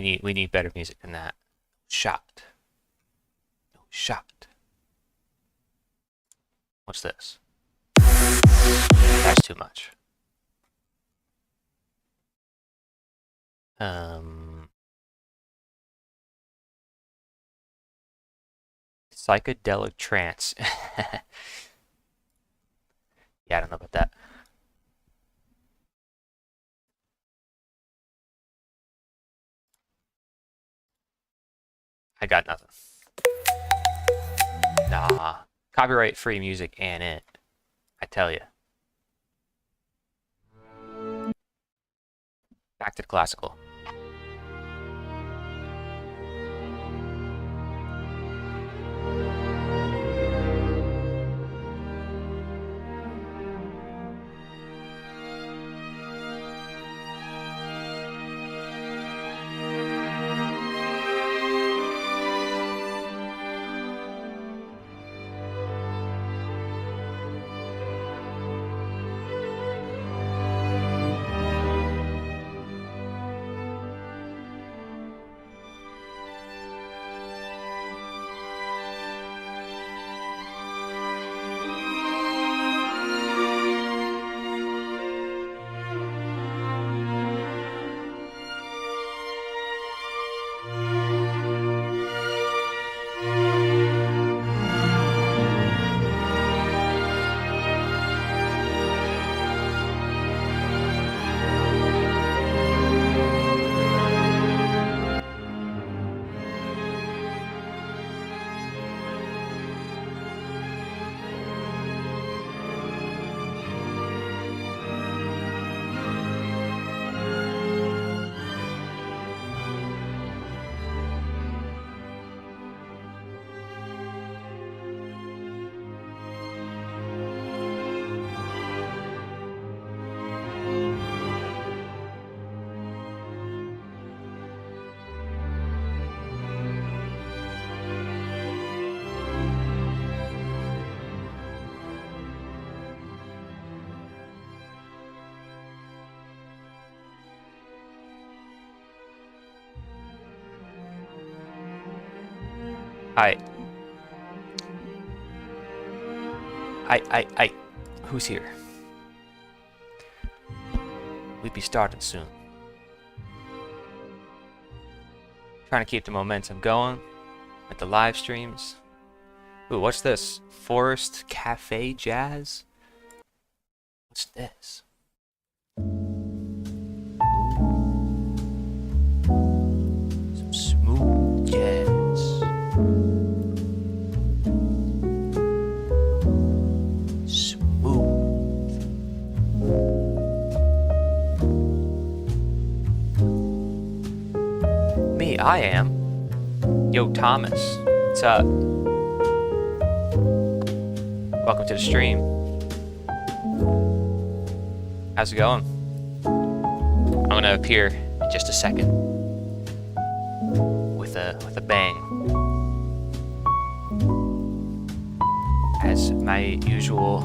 we need better music than that. Shot. No shot. What's this? That's too much. Psychedelic trance. Yeah, I don't know about that. I got nothing. Nah. Copyright free music and it. I tell you. Back to the classical. Hi. I. Who's here? We'd be starting soon. Trying to keep the momentum going with the live streams. Ooh, what's this? Forest Cafe Jazz? What's this? Some smooth jazz. I am. Yo, Thomas. What's up? Welcome to the stream. How's it going? I'm gonna appear in just a second with a bang, as my usual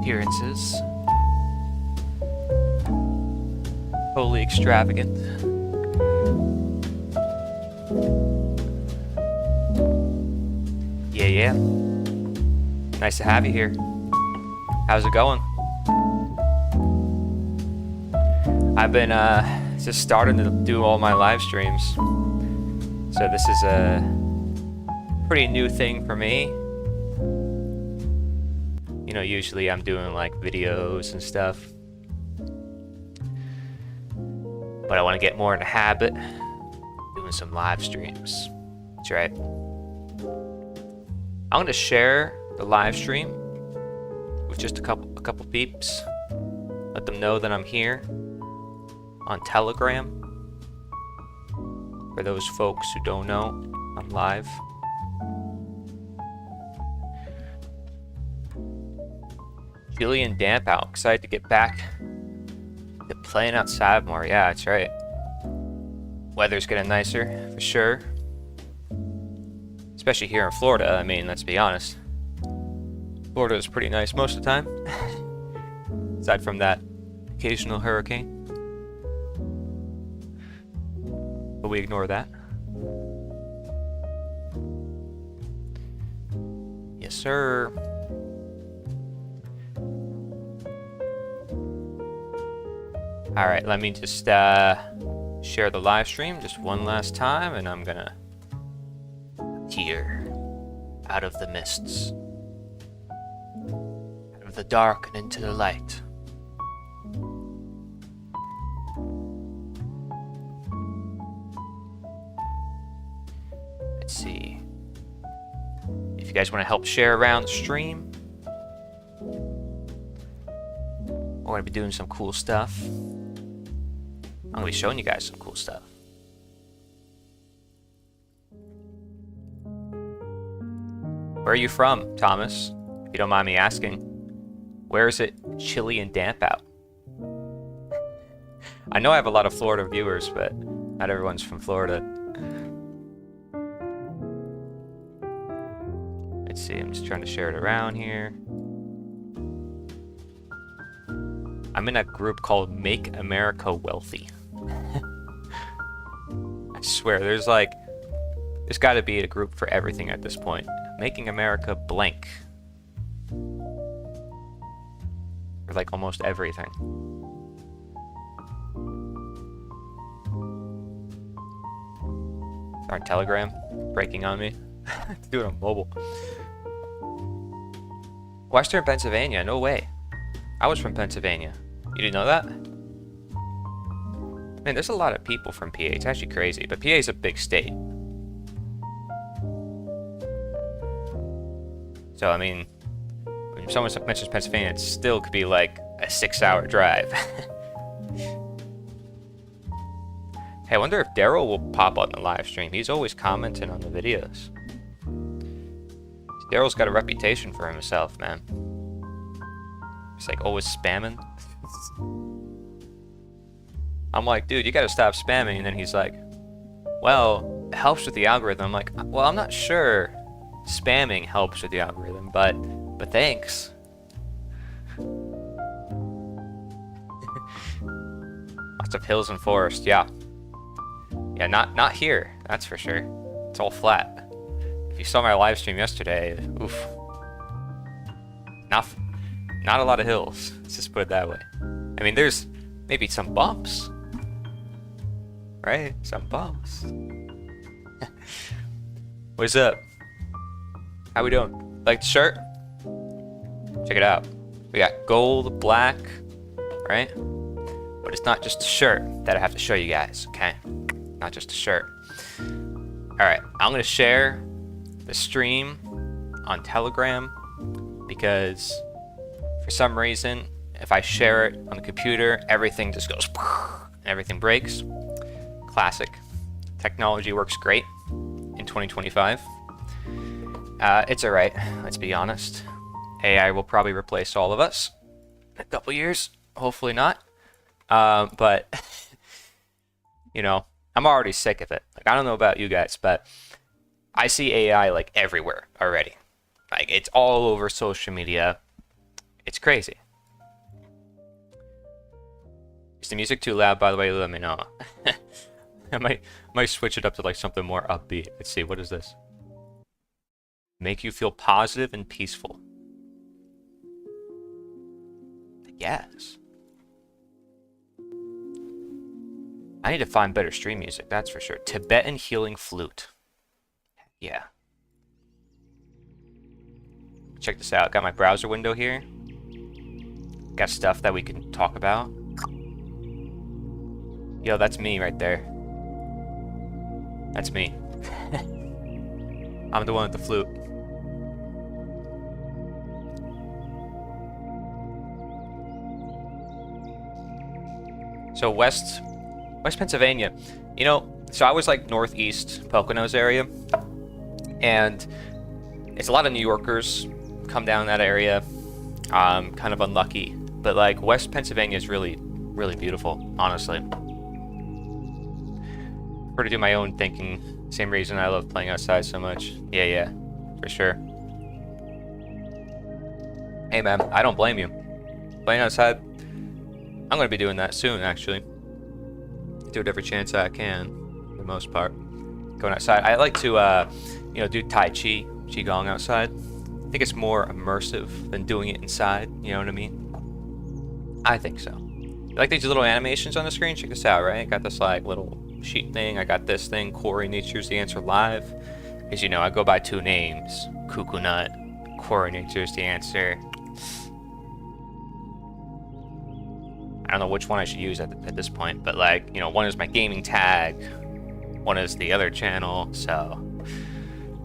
appearances. Totally extravagant. Yeah. Nice to have you here. How's it going? I've been just starting to do all my live streams. So this is a pretty new thing for me. You know, usually I'm doing like videos and stuff. But I want to get more in the habit of doing some live streams. That's right. I'm going to share the live stream with just a couple peeps. Let them know that I'm here on Telegram. For those folks who don't know, I'm live. Chilly and damp out. Excited to get back to playing outside more. Yeah, that's right. Weather's getting nicer for sure. Especially here in Florida. I mean, let's be honest. Florida is pretty nice most of the time. Aside from that occasional hurricane. But we ignore that. Yes, sir. Alright, let me just share the live stream just one last time, and I'm gonna appear out of the mists, out of the dark and into the light. Let's see. If you guys want to help share around the stream, we're going to be doing some cool stuff. I'm going to be showing you guys some cool stuff. Where are you from, Thomas? If you don't mind me asking. Where is it chilly and damp out? I know I have a lot of Florida viewers, but not everyone's from Florida. Let's see, I'm just trying to share it around here. I'm in a group called Make America Wealthy. I swear, there's got to be a group for everything at this point. Making America blank. For like almost everything. Our Telegram breaking on me. Do it on mobile. Western Pennsylvania, no way. I was from Pennsylvania. You didn't know that? Man, there's a lot of people from PA. It's actually crazy, but PA is a big state. So, I mean, when someone mentions Pennsylvania, it still could be like a 6-hour drive. Hey, I wonder if Daryl will pop on the live stream. He's always commenting on the videos. Daryl's got a reputation for himself, man. He's like always spamming. I'm like, dude, you gotta stop spamming. And then he's like, well, it helps with the algorithm. I'm like, well, I'm not sure spamming helps with the algorithm, but thanks. Lots of hills and forest, yeah. Yeah, not here, that's for sure. It's all flat. If you saw my live stream yesterday, oof. Not a lot of hills, let's just put it that way. I mean, there's maybe some bumps. Right? Some bumps. What's up? How we doing? Like the shirt? Check it out. We got gold, black, right? But it's not just a shirt that I have to show you guys, okay? Not just a shirt. Alright, I'm gonna share the stream on Telegram because for some reason, if I share it on the computer, everything just goes and everything breaks. Classic. Technology works great in 2025. It's alright, let's be honest. AI will probably replace all of us in a couple years. Hopefully not. But, you know, I'm already sick of it. Like, I don't know about you guys, but I see AI like everywhere already. Like, it's all over social media. It's crazy. Is the music too loud, by the way? Let me know. I might switch it up to like something more upbeat. Let's see, what is this? Make you feel positive and peaceful. Yes. I need to find better stream music, that's for sure. Tibetan healing flute. Yeah. Check this out. Got my browser window here. Got stuff that we can talk about. Yo, that's me right there. That's me. I'm the one with the flute. So West Pennsylvania, you know, so I was like northeast Poconos area, and it's a lot of New Yorkers come down that area. Kind of unlucky, but like West Pennsylvania is really, really beautiful, honestly. For to do my own thinking, same reason I love playing outside so much. Yeah, for sure. Hey man, I don't blame you. Playing outside, I'm gonna be doing that soon, actually. Do it every chance I can. most part. Going outside. I like to, do Tai Chi, Qigong outside. I think it's more immersive than doing it inside. You know what I mean? I think so. You like these little animations on the screen? Check this out, right? I got this like little sheet thing. I got this thing. Corey Nature's the Answer Live. Because I go by 2 names. Cuckoo Nut. Corey Nature's the Answer. I don't know which one I should use at this point, but like, one is my gaming tag, one is the other channel, so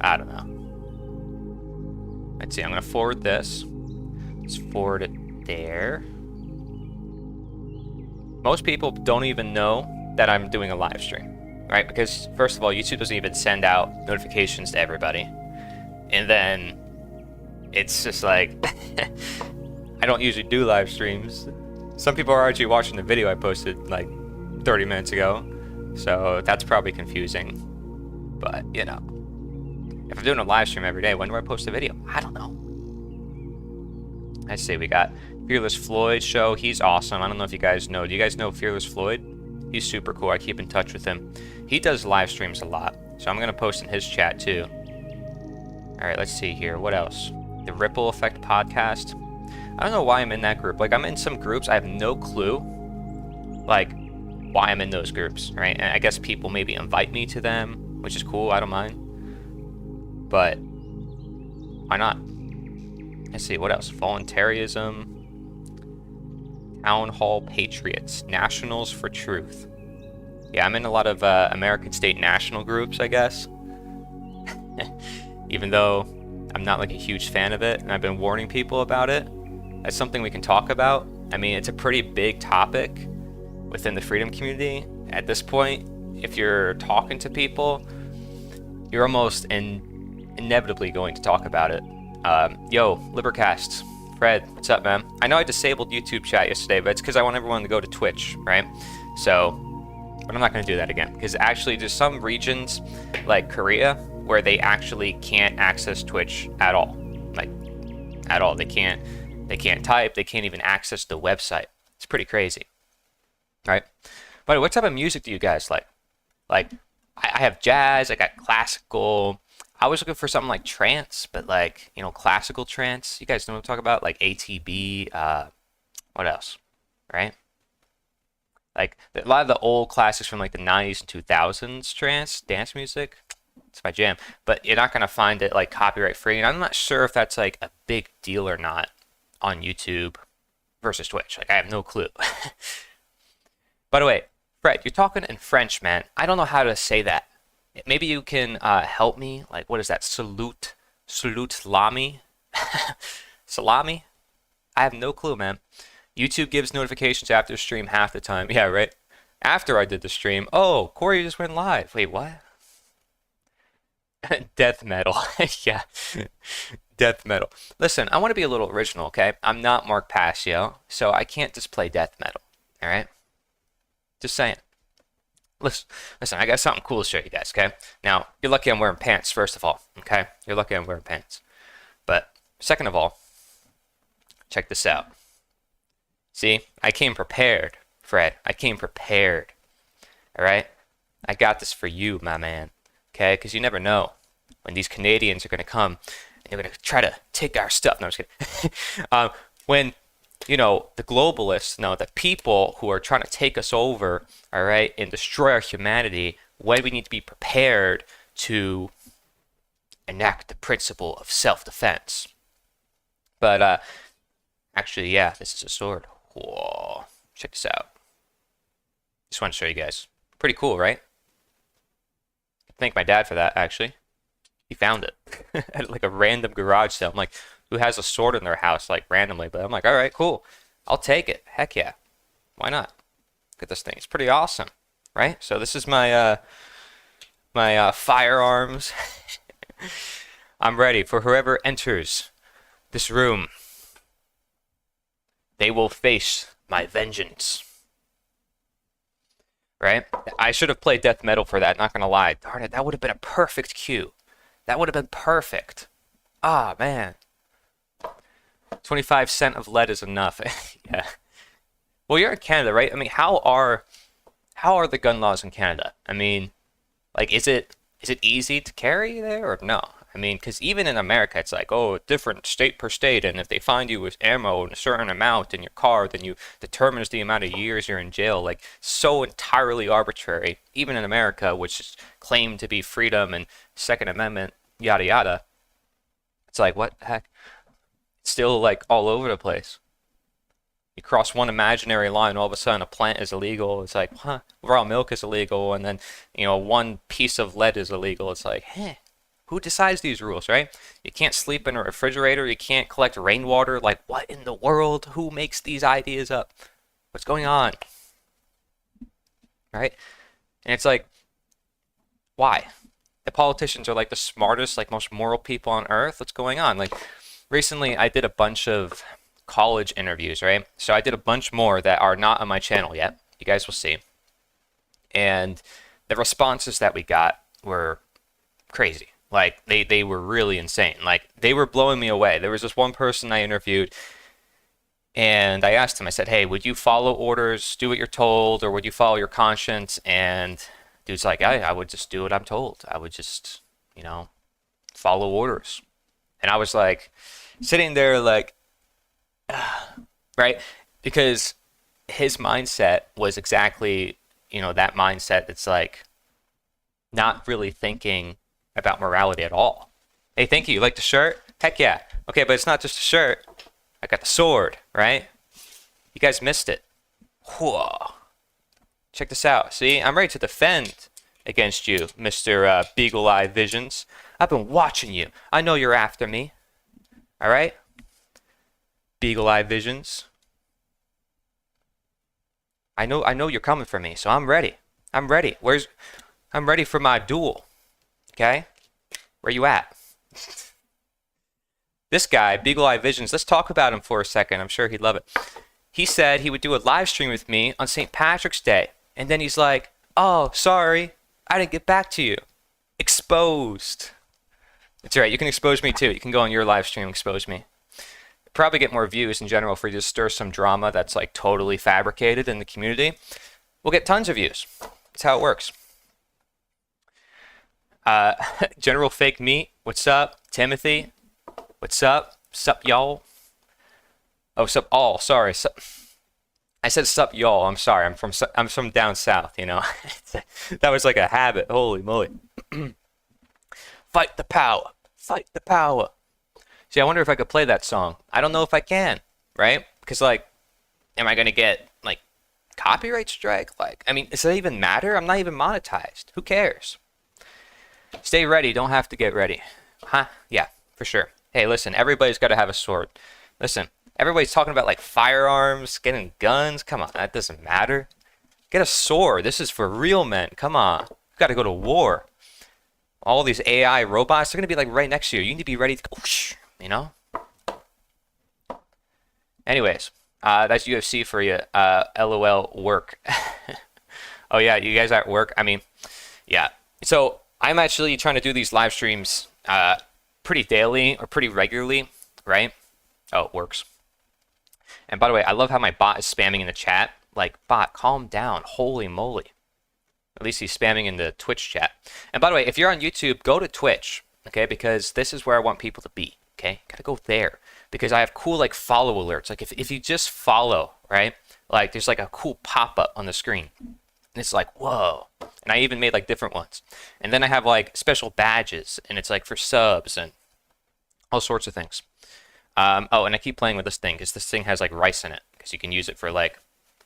I don't know. Let's see, I'm gonna forward this. Let's forward it there. Most people don't even know that I'm doing a live stream, right? Because first of all, YouTube doesn't even send out notifications to everybody. And then it's just like, I don't usually do live streams. Some people are actually watching the video I posted like 30 minutes ago, so that's probably confusing. But, if I'm doing a live stream every day, when do I post a video? I don't know. Let's see, we got Fearless Floyd show. He's awesome. I don't know if you guys know. Do you guys know Fearless Floyd? He's super cool. I keep in touch with him. He does live streams a lot, so I'm going to post in his chat too. All right, let's see here. What else? The Ripple Effect podcast. I don't know why I'm in that group. Like, I'm in some groups, I have no clue, like, why I'm in those groups, right? And I guess people maybe invite me to them, which is cool, I don't mind. But, why not? Let's see, what else? Voluntarism, Town Hall Patriots, Nationals for Truth. Yeah, I'm in a lot of American State National groups, I guess. Even though I'm not, like, a huge fan of it, and I've been warning people about it. That's something we can talk about. I mean, it's a pretty big topic within the freedom community. At this point, if you're talking to people, you're almost inevitably going to talk about it. Yo, Libercast, Fred, what's up, man? I know I disabled YouTube chat yesterday, but it's because I want everyone to go to Twitch, right? So, but I'm not going to do that again. Because actually, there's some regions, like Korea, where they actually can't access Twitch at all. Like, at all. They can't type, they can't even access the website. It's pretty crazy, right? But what type of music do you guys like? Like, I have jazz, I got classical. I was looking for something like trance, but like, classical trance. You guys know what I'm talking about? Like ATB, what else, right? Like, a lot of the old classics from like the 90s and 2000s trance, dance music. It's my jam. But you're not going to find it like copyright free. And I'm not sure if that's like a big deal or not on YouTube versus Twitch. Like, I have no clue. By the way, Fred, you're talking in French, man. I don't know how to say that. Maybe you can help me. Like, what is that? Salute salami? Salami? I have no clue, man. YouTube gives notifications after stream half the time. Yeah, right? After I did the stream. Oh, Corey just went live. Wait, what? Death metal. Yeah. Death metal. Listen, I want to be a little original, okay? I'm not Mark Passio, so I can't just play death metal, all right? Just saying. Listen, I got something cool to show you guys, okay? Now, you're lucky I'm wearing pants, first of all, okay? You're lucky I'm wearing pants. But, second of all, check this out. See, I came prepared, Fred. I came prepared, all right? I got this for you, my man, okay? Because you never know when these Canadians are going to come. They're going to try to take our stuff. No, I'm just kidding. When, the globalists, the people who are trying to take us over, all right, and destroy our humanity, when we need to be prepared to enact the principle of self-defense. But, actually, yeah, this is a sword. Whoa. Check this out. Just want to show you guys. Pretty cool, right? Thank my dad for that, actually. He found it at like a random garage sale. I'm like, who has a sword in their house, like randomly? But I'm like, all right, cool. I'll take it. Heck yeah. Why not? Look at this thing. It's pretty awesome, right? So this is my firearms. I'm ready for whoever enters this room. They will face my vengeance. Right? I should have played death metal for that, not gonna lie. Darn it, that would have been a perfect cue. That would have been perfect. Ah, man. 25 cents of lead is enough. Yeah. Well, you're in Canada, right? I mean, how are the gun laws in Canada? I mean, Like, is it easy to carry there or no? I mean, because even in America, it's like, oh, different state per state, and if they find you with ammo in a certain amount in your car, then you determines the amount of years you're in jail. Like, so entirely arbitrary. Even in America, which is claimed to be freedom and Second Amendment, yada yada. It's like, what the heck? It's still like all over the place. You cross one imaginary line, all of a sudden a plant is illegal. It's like, huh, raw milk is illegal, and then, one piece of lead is illegal. It's like, who decides these rules, right? You can't sleep in a refrigerator. You can't collect rainwater. Like, what in the world? Who makes these ideas up? What's going on? Right? And it's like, why? The politicians are like the smartest, like most moral people on earth. What's going on? Like, recently I did a bunch of college interviews, right? So I did a bunch more that are not on my channel yet. You guys will see. And the responses that we got were crazy. Like, they were really insane. Like, they were blowing me away. There was this one person I interviewed, and I asked him, I said, hey, would you follow orders, do what you're told, or would you follow your conscience? And dude's like, I would just do what I'm told. I would just, follow orders. And I was like, sitting there like, right? Because his mindset was exactly, that mindset that's like not really thinking about morality at all. Hey, thank you. You like the shirt? Heck yeah. Okay, but it's not just a shirt. I got the sword, right? You guys missed it. Whoa. Check this out. See, I'm ready to defend against you, Mr. Beagle Eye Visions. I've been watching you. I know you're after me. All right? Beagle Eye Visions. I know you're coming for me, so I'm ready. I'm ready. I'm ready for my duel. Okay? Where you at? This guy, Beagle Eye Visions, let's talk about him for a second. I'm sure he'd love it. He said he would do a live stream with me on St. Patrick's Day. And then he's like, oh, sorry, I didn't get back to you. Exposed. It's all right. You can expose me too. You can go on your live stream and expose me. Probably get more views in general if we just stir some drama that's like totally fabricated in the community. We'll get tons of views. That's how it works. General Fake Meat, what's up? Timothy, what's up? Sup, y'all? Oh, sup, all. Sorry. Sup. I said sup, y'all. I'm sorry. I'm from down south. That was like a habit. Holy moly! Fight the power. Fight the power. See, I wonder if I could play that song. I don't know if I can, right? Because like, am I gonna get like copyright strike? Like, I mean, does that even matter? I'm not even monetized. Who cares? Stay ready. Don't have to get ready. Huh? Yeah, for sure. Hey, listen, everybody's got to have a sword. Listen, everybody's talking about like firearms, getting guns. Come on, that doesn't matter. Get a sword. This is for real men. Come on. You got to go to war. All these AI robots, they're going to be like right next to you. You need to be ready to go, Anyways, that's UFC for you. LOL work. Oh, yeah, you guys are at work? I mean, yeah. So I'm actually trying to do these live streams pretty daily or pretty regularly, right? Oh, it works. And by the way, I love how my bot is spamming in the chat. Like, bot, calm down. Holy moly. At least he's spamming in the Twitch chat. And by the way, if you're on YouTube, go to Twitch, okay? Because this is where I want people to be, okay? Gotta go there. Because I have cool, like, follow alerts. Like, if you just follow, right? Like, there's, like, a cool pop-up on the screen. And it's like, whoa. And I even made, like, different ones. And then I have, like, special badges. And it's, like, for subs and all sorts of things. Oh, and I keep playing with this thing because this thing has, like, rice in it. Because you can use it for, like,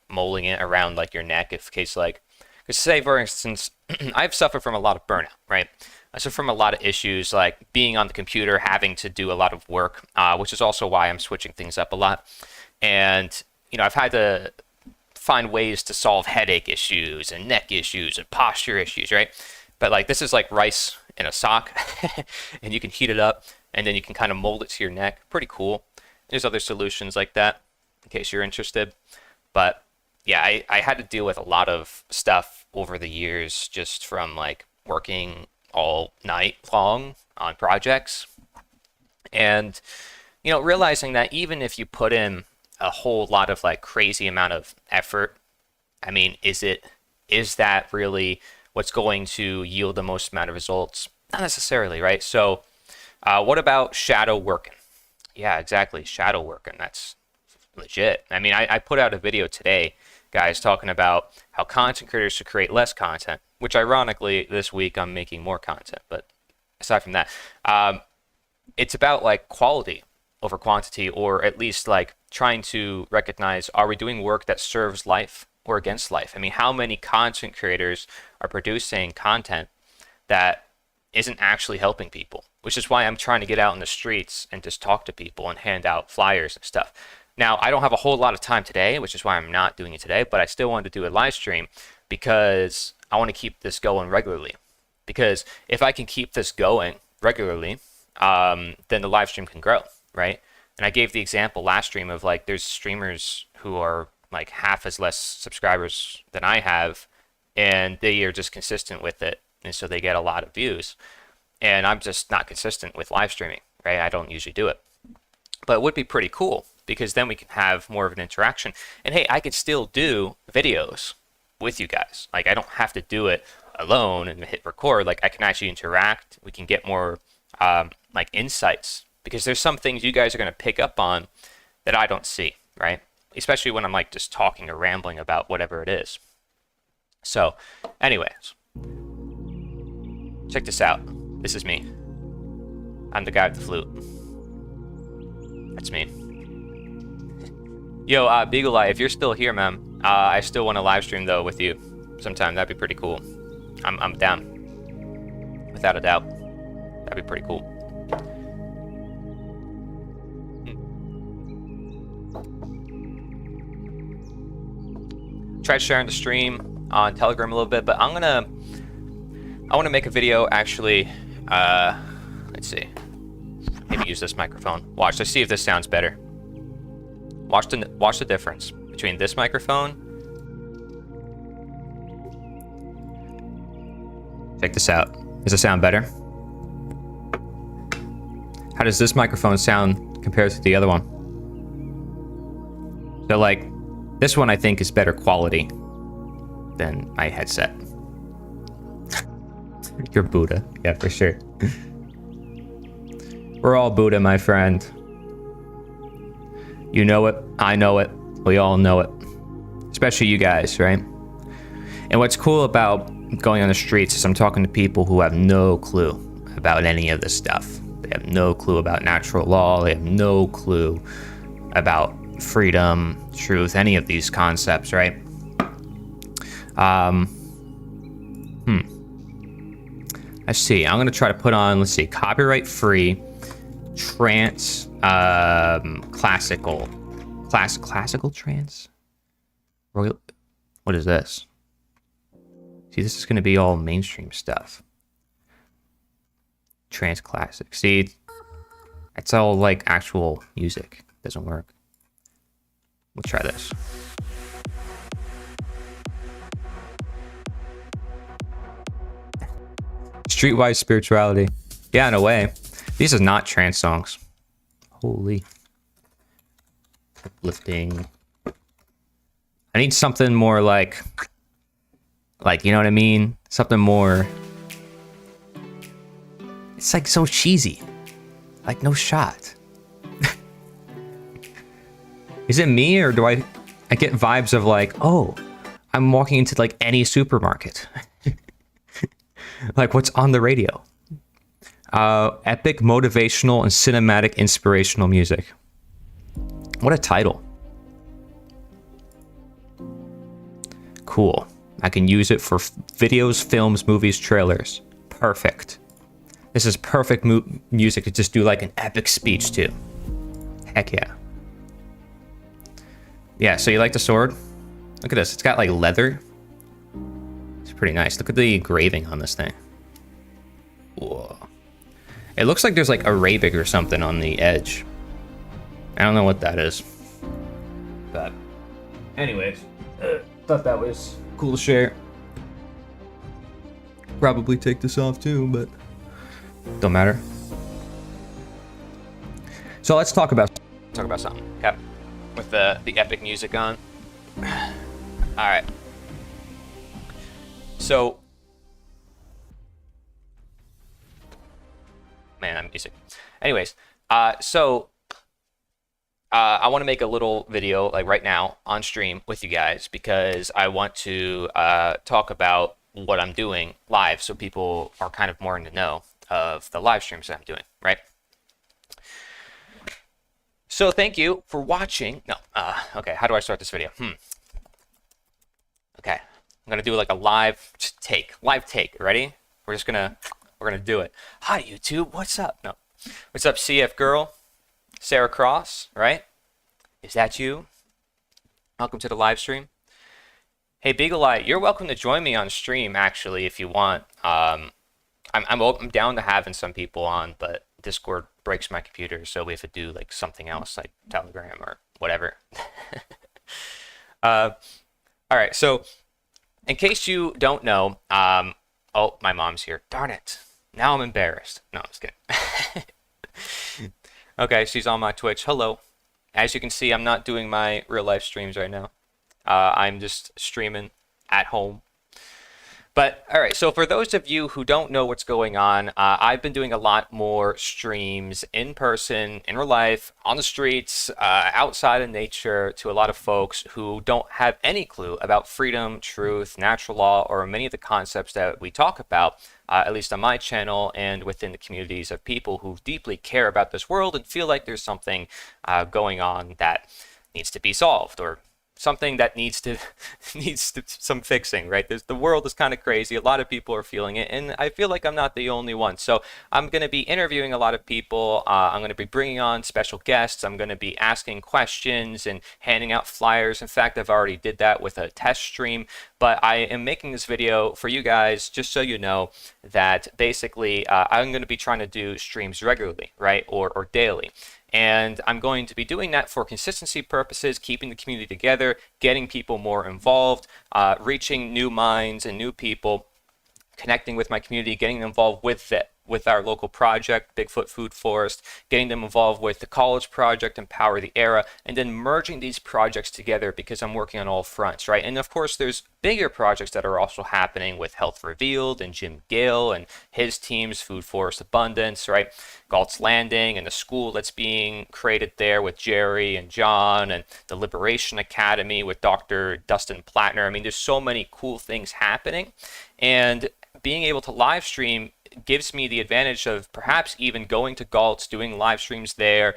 molding it around, like, your neck. If case, like... Because say, for instance, I've suffered from a lot of burnout, right? I suffer from a lot of issues, like being on the computer, having to do a lot of work, which is also why I'm switching things up a lot. And, I've had to find ways to solve headache issues and neck issues and posture issues, right? But, like, this is like rice in a sock, and you can heat it up, and then you can kind of mold it to your neck. Pretty cool. There's other solutions like that, in case you're interested. But... yeah, I had to deal with a lot of stuff over the years just from like working all night long on projects and, realizing that even if you put in a whole lot of like crazy amount of effort, I mean, is that really what's going to yield the most amount of results. Not necessarily, right? So what about shadow working? Yeah, exactly. Shadow working. That's legit. I mean, I put out a video today, guys, talking about how content creators should create less content, which ironically this week I'm making more content. But aside from that, it's about like quality over quantity, or at least like trying to recognize, are we doing work that serves life or against life? I mean, how many content creators are producing content that isn't actually helping people? Which is why I'm trying to get out in the streets and just talk to people and hand out flyers and stuff. Now, I don't have a whole lot of time today, which is why I'm not doing it today, but I still wanted to do a live stream because I want to keep this going regularly. Because if I can keep this going regularly, then the live stream can grow, right? And I gave the example last stream of like there's streamers who are like half as less subscribers than I have, and they are just consistent with it, and so they get a lot of views. And I'm just not consistent with live streaming, right? I don't usually do it. But it would be pretty cool because then we can have more of an interaction. And hey, I could still do videos with you guys. Like I don't have to do it alone and hit record. Like I can actually interact. We can get more like insights, because there's some things you guys are going to pick up on that I don't see, right? Especially when I'm like just talking or rambling about whatever it is. So anyways, check this out. This is me. I'm the guy with the flute. That's me. Yo, Beagle Eye, if you're still here, man, I still want to live stream though with you sometime. That'd be pretty cool. I'm down, without a doubt. That'd be pretty cool. Tried sharing the stream on Telegram a little bit, but I want to make a video actually. Let's see. Maybe use this microphone. Watch. Let's see if this sounds better. Watch the difference between this microphone. Check this out. Does it sound better? How does this microphone sound compared to the other one? So like, this one I think is better quality than my headset. You're Buddha. Yeah, for sure. We're all Buddha, my friend. You know it. I know it. We all know it. Especially you guys, right? And what's cool about going on the streets is I'm talking to people who have no clue about any of this stuff. They have no clue about natural law. They have no clue about freedom, truth, any of these concepts, right? Let's see. I'm gonna try to put on, let's see, copyright-free, trance, classical trance. What is this? See, this is gonna be all mainstream stuff. Trance classic. See, it's all like actual music. Doesn't work. We'll try this. Streetwise spirituality. Yeah, in a way. These are not trance songs. Holy. Uplifting. I need something more like, you know what I mean? Something more. It's like so cheesy. Like no shot. Is it me, or do I get vibes of like, oh, I'm walking into like any supermarket. Like what's on the radio? Epic, motivational, and cinematic inspirational music. What a title. Cool. I can use it for videos, films, movies, trailers. Perfect. This is perfect music to just do like an epic speech to. Heck yeah. Yeah, so you like the sword? Look at this. It's got like leather. It's pretty nice. Look at the engraving on this thing. Whoa. It looks like there's like Arabic or something on the edge. I don't know what that is. But anyways, thought that was cool to share. Probably take this off too, but don't matter. So let's talk about something. Okay. With the epic music on. All right. So man, that music. Anyways, I want to make a little video like right now on stream with you guys because I want to talk about what I'm doing live so people are kind of more in the know of the live streams that I'm doing, right? So thank you for watching. No, okay, how do I start this video? Okay, I'm gonna do like a live take. Ready? We're gonna do it. Hi YouTube, what's up? No, what's up CF girl? Sarah Cross, right? Is that you? Welcome to the live stream. Hey Beagle Eye, you're welcome to join me on stream actually if you want. I'm down to having some people on, but Discord breaks my computer, so we have to do like something else like Telegram or whatever. All right, so in case you don't know, oh, my mom's here. Darn it. Now I'm embarrassed. No, I'm just kidding. Okay, she's on my Twitch. Hello. As you can see, I'm not doing my real life streams right now. I'm just streaming at home. But all right, so for those of you who don't know what's going on, I've been doing a lot more streams in person, in real life, on the streets, outside in nature to a lot of folks who don't have any clue about freedom, truth, natural law, or many of the concepts that we talk about, at least on my channel and within the communities of people who deeply care about this world and feel like there's something going on that needs to be solved or something that needs some fixing, right? The world is kind of crazy. A lot of people are feeling it, and I feel like I'm not the only one. So I'm going to be interviewing a lot of people. I'm going to be bringing on special guests. I'm going to be asking questions and handing out flyers. In fact, I've already did that with a test stream, but I am making this video for you guys just so you know that basically I'm going to be trying to do streams regularly, right, or daily. And I'm going to be doing that for consistency purposes, keeping the community together, getting people more involved, reaching new minds and new people, connecting with my community, getting them involved with our local project, Bigfoot Food Forest, getting them involved with the college project, Empower the Era, and then merging these projects together because I'm working on all fronts, right? And of course, there's bigger projects that are also happening with Health Revealed and Jim Gill and his team's Food Forest Abundance, right? Galt's Landing and the school that's being created there with Jerry and John and the Liberation Academy with Dr. Dustin Plattner. I mean, there's so many cool things happening, and being able to live stream gives me the advantage of perhaps even going to Galt's, doing live streams there,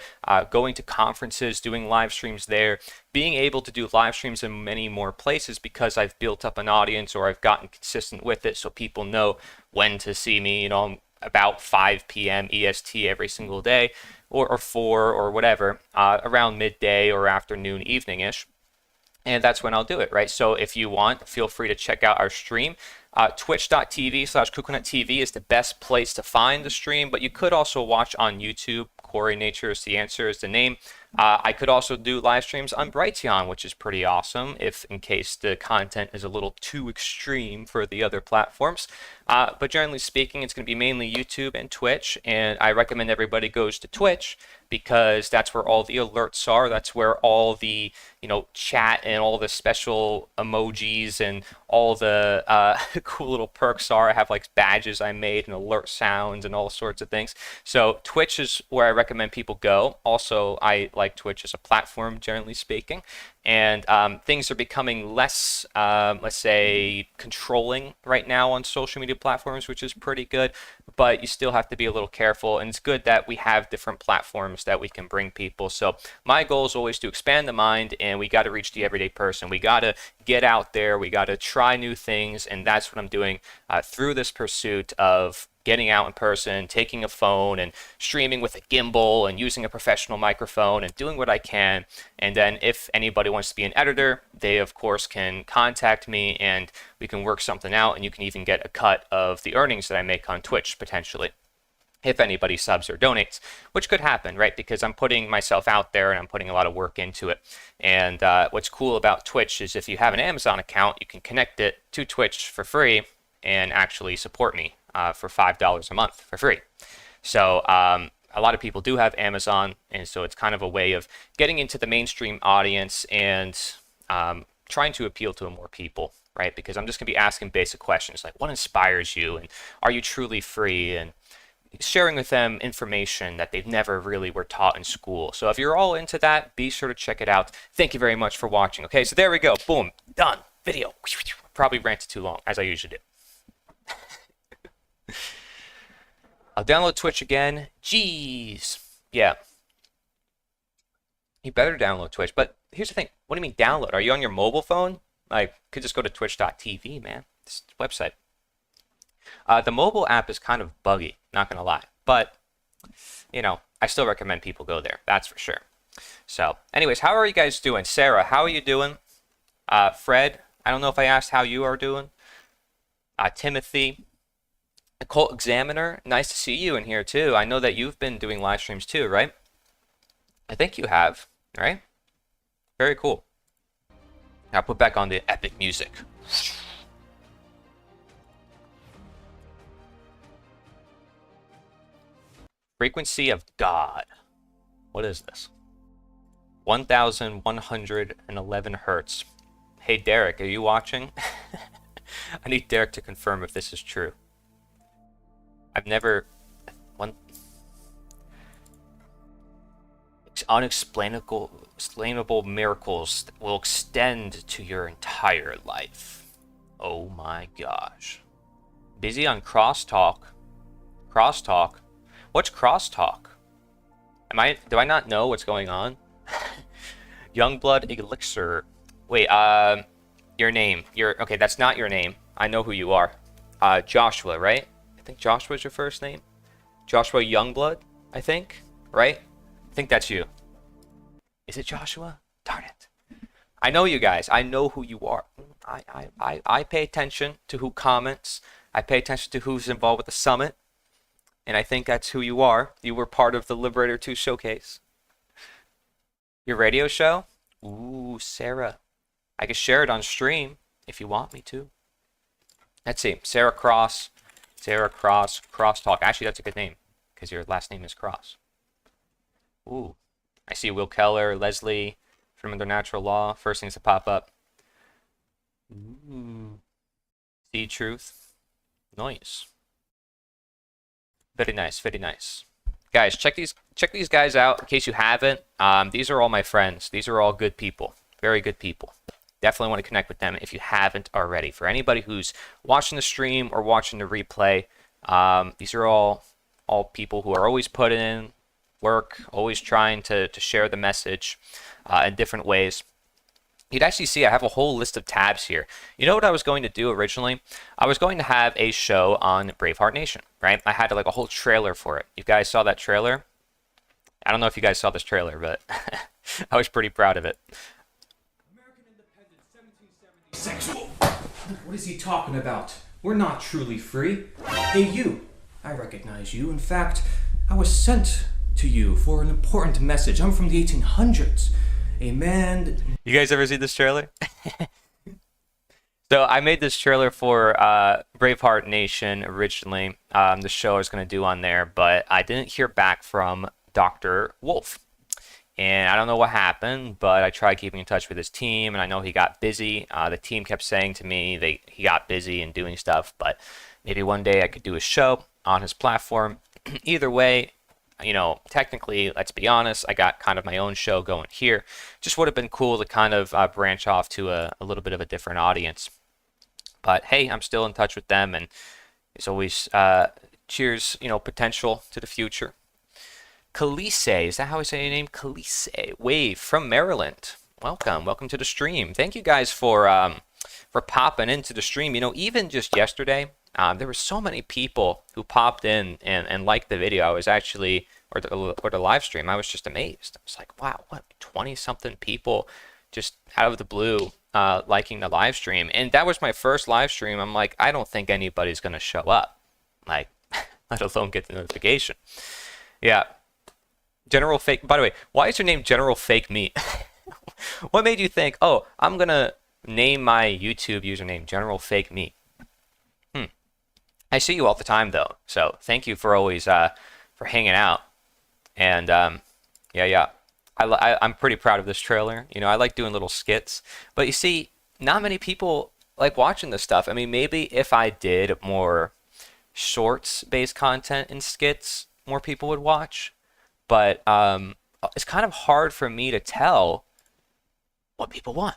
going to conferences, doing live streams there, being able to do live streams in many more places because I've built up an audience or I've gotten consistent with it so people know when to see me, you know, about 5 p.m. EST every single day or 4 or whatever, around midday or afternoon, evening-ish. And that's when I'll do it, right? So if you want, feel free to check out our stream. Twitch.tv/CoconutTV is the best place to find the stream, but you could also watch on YouTube. Corey Nature is the answer is the name. I could also do live streams on Brighteon, which is pretty awesome if in case the content is a little too extreme for the other platforms. But generally speaking, it's going to be mainly YouTube and Twitch, and I recommend everybody goes to Twitch because that's where all the alerts are. That's where all the, you know, chat and all the special emojis and all the cool little perks are. I have like badges I made and alert sounds and all sorts of things. So Twitch is where I recommend people go. Also, I like Twitch as a platform, generally speaking. And things are becoming less, let's say, controlling right now on social media platforms, which is pretty good, but you still have to be a little careful. And it's good that we have different platforms that we can bring people. So my goal is always to expand the mind, and we got to reach the everyday person. We got to get out there. We got to try new things. And that's what I'm doing through this pursuit of getting out in person, taking a phone and streaming with a gimbal and using a professional microphone and doing what I can. And then if anybody wants to be an editor, they of course can contact me and we can work something out, and you can even get a cut of the earnings that I make on Twitch potentially, if anybody subs or donates, which could happen, right? Because I'm putting myself out there and I'm putting a lot of work into it. And what's cool about Twitch is if you have an Amazon account, you can connect it to Twitch for free and actually support me for $5 a month for free. So a lot of people do have Amazon, and so it's kind of a way of getting into the mainstream audience and trying to appeal to more people, right? Because I'm just going to be asking basic questions like, what inspires you, and are you truly free, and sharing with them information that they've never really were taught in school. So if you're all into that, be sure to check it out. Thank you very much for watching. Okay, so there we go. Boom. Done. Video. Probably ranted too long, as I usually do. I'll download Twitch again. Jeez. Yeah. You better download Twitch. But here's the thing. What do you mean download? Are you on your mobile phone? Like, you could just go to twitch.tv, man. This website. The mobile app is kind of buggy, not going to lie. But, you know, I still recommend people go there. That's for sure. So, anyways, how are you guys doing? Sarah, how are you doing? Fred, I don't know if I asked how you are doing. Timothy, Occult Examiner, nice to see you in here too. I know that you've been doing live streams too, right? I think you have, right? Very cool. Now put back on the epic music. Frequency of God. What is this? 1111 hertz. Hey Derek, are you watching? I need Derek to confirm if this is true. I've never... Unexplainable miracles will extend to your entire life. Oh my gosh. Busy on crosstalk. Crosstalk? What's crosstalk? Do I not know what's going on? Youngblood Elixir. Wait, your name. Okay, that's not your name. I know who you are. Joshua, right? I think Joshua's your first name. Joshua Youngblood, I think, right? I think that's you. Is it Joshua? Darn it. I know you guys. I know who you are. I pay attention to who comments. I pay attention to who's involved with the summit. And I think that's who you are. You were part of the Liberator 2 showcase. Your radio show? Ooh, Sarah. I can share it on stream if you want me to. Let's see. Sarah Cross. Sarah Cross. Crosstalk. Actually, that's a good name because your last name is Cross. Ooh. I see Will Keller, Leslie from Under Natural Law. First things to pop up. Ooh. See Truth. Nice. Very nice, very nice. Guys, check these guys out in case you haven't. These are all my friends. These are all good people. Very good people. Definitely want to connect with them if you haven't already. For anybody who's watching the stream or watching the replay, these are all people who are always putting in work, always trying to share the message in different ways. You'd actually see I have a whole list of tabs here. You know what I was going to do originally? I was going to have a show on Braveheart Nation, right? I had like a whole trailer for it. You guys saw that trailer? I don't know if you guys saw this trailer, but I was pretty proud of it. American independence, 1776. What is he talking about? We're not truly free. Hey, you. I recognize you. In fact, I was sent to you for an important message. I'm from the 1800s. A man... You guys ever see this trailer? So I made this trailer for Braveheart Nation originally, the show I was going to do on there, but I didn't hear back from Dr. Wolf. And I don't know what happened, but I tried keeping in touch with his team, and I know he got busy. The team kept saying to me he got busy and doing stuff, but maybe one day I could do a show on his platform. Either way, you know, technically, let's be honest, I got kind of my own show going here. Just would have been cool to kind of branch off to a little bit of a different audience. But hey, I'm still in touch with them, and it's always cheers, you know, potential to the future. Khaleesi, is that how I say your name? Khaleesi, Wave from Maryland. Welcome to the stream. Thank you guys for popping into the stream. You know, even just yesterday, there were so many people who popped in and liked the video. I was actually, or the live stream, I was just amazed. I was like, wow, what, 20-something people just out of the blue liking the live stream. And that was my first live stream. I'm like, I don't think anybody's going to show up, like, let alone get the notification. Yeah. General Fake, by the way, why is your name General Fake Meat? What made you think, oh, I'm going to name my YouTube username General Fake Meat? I see you all the time, though, so thank you for always for hanging out. And yeah, I'm pretty proud of this trailer. You know, I like doing little skits, but you see, not many people like watching this stuff. I mean, maybe if I did more shorts based content and skits more people would watch. But it's kind of hard for me to tell what people want.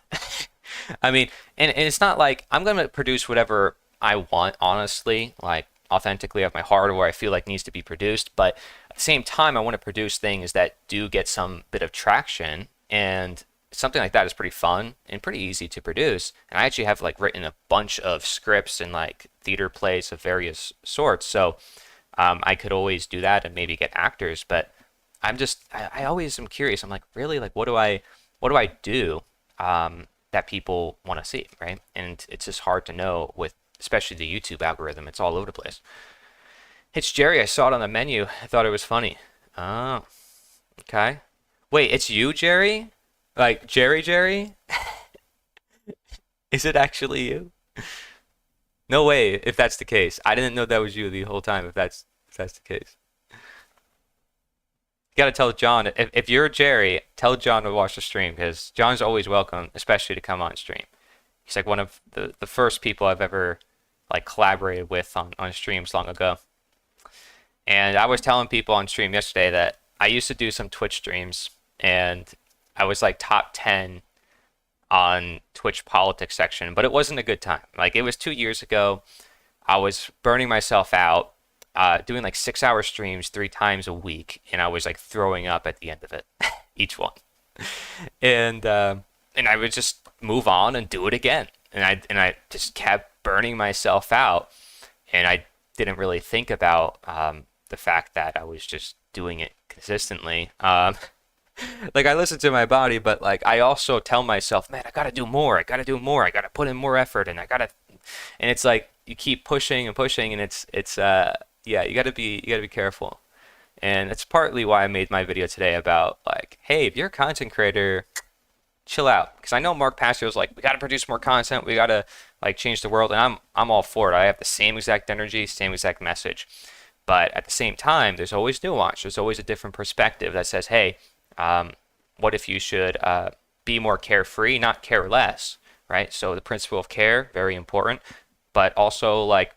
I mean, and it's not like I'm going to produce whatever I want, honestly, like authentically of my heart or where I feel like needs to be produced. But at the same time, I want to produce things that do get some bit of traction. And something like that is pretty fun and pretty easy to produce. And I actually have like written a bunch of scripts and like theater plays of various sorts. So I could always do that and maybe get actors. But I always am curious. I'm like, really, like, what do I do that people want to see, right? And it's just hard to know with, especially the YouTube algorithm. It's all over the place. It's Jerry. I saw it on the menu. I thought it was funny. Oh, okay. Wait, it's you, Jerry? Like Jerry? Is it actually you? No way. If that's the case, I didn't know that was you the whole time. If that's the case. You gotta tell John if you're Jerry, tell John to watch the stream because John's always welcome, especially to come on stream. He's like one of the first people I've ever like collaborated with on streams long ago. And I was telling people on stream yesterday that I used to do some Twitch streams and I was like top 10 on Twitch politics section, but it wasn't a good time. Like it was 2 years ago. I was burning myself out, doing like 6 hour streams 3 times a week, and I was like throwing up at the end of it, each one. And I would just move on and do it again. And I just kept burning myself out, and I didn't really think about the fact that I was just doing it consistently. Like I listen to my body, but like I also tell myself, man, I gotta do more. I gotta do more. I gotta put in more effort, and and it's like you keep pushing and pushing, and it's yeah, you gotta be careful. And it's partly why I made my video today about like, hey, if you're a content creator, chill out, because I know Mark Passio's like, we gotta produce more content, we gotta like change the world, and I'm all for it. I have the same exact energy, same exact message, but at the same time, there's always nuance. There's always a different perspective that says, hey, what if you should be more carefree, not care less, right? So the principle of care, very important, but also like,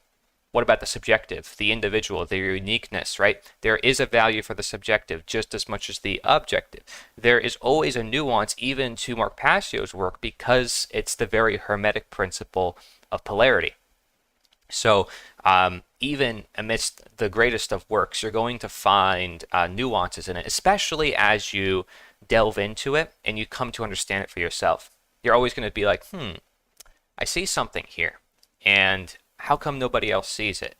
what about the subjective, the individual, their uniqueness, right? There is a value for the subjective just as much as the objective. There is always a nuance even to Mark Passio's work because it's the very hermetic principle of polarity. So even amidst the greatest of works, you're going to find nuances in it, especially as you delve into it and you come to understand it for yourself. You're always going to be like, I see something here. And how come nobody else sees it?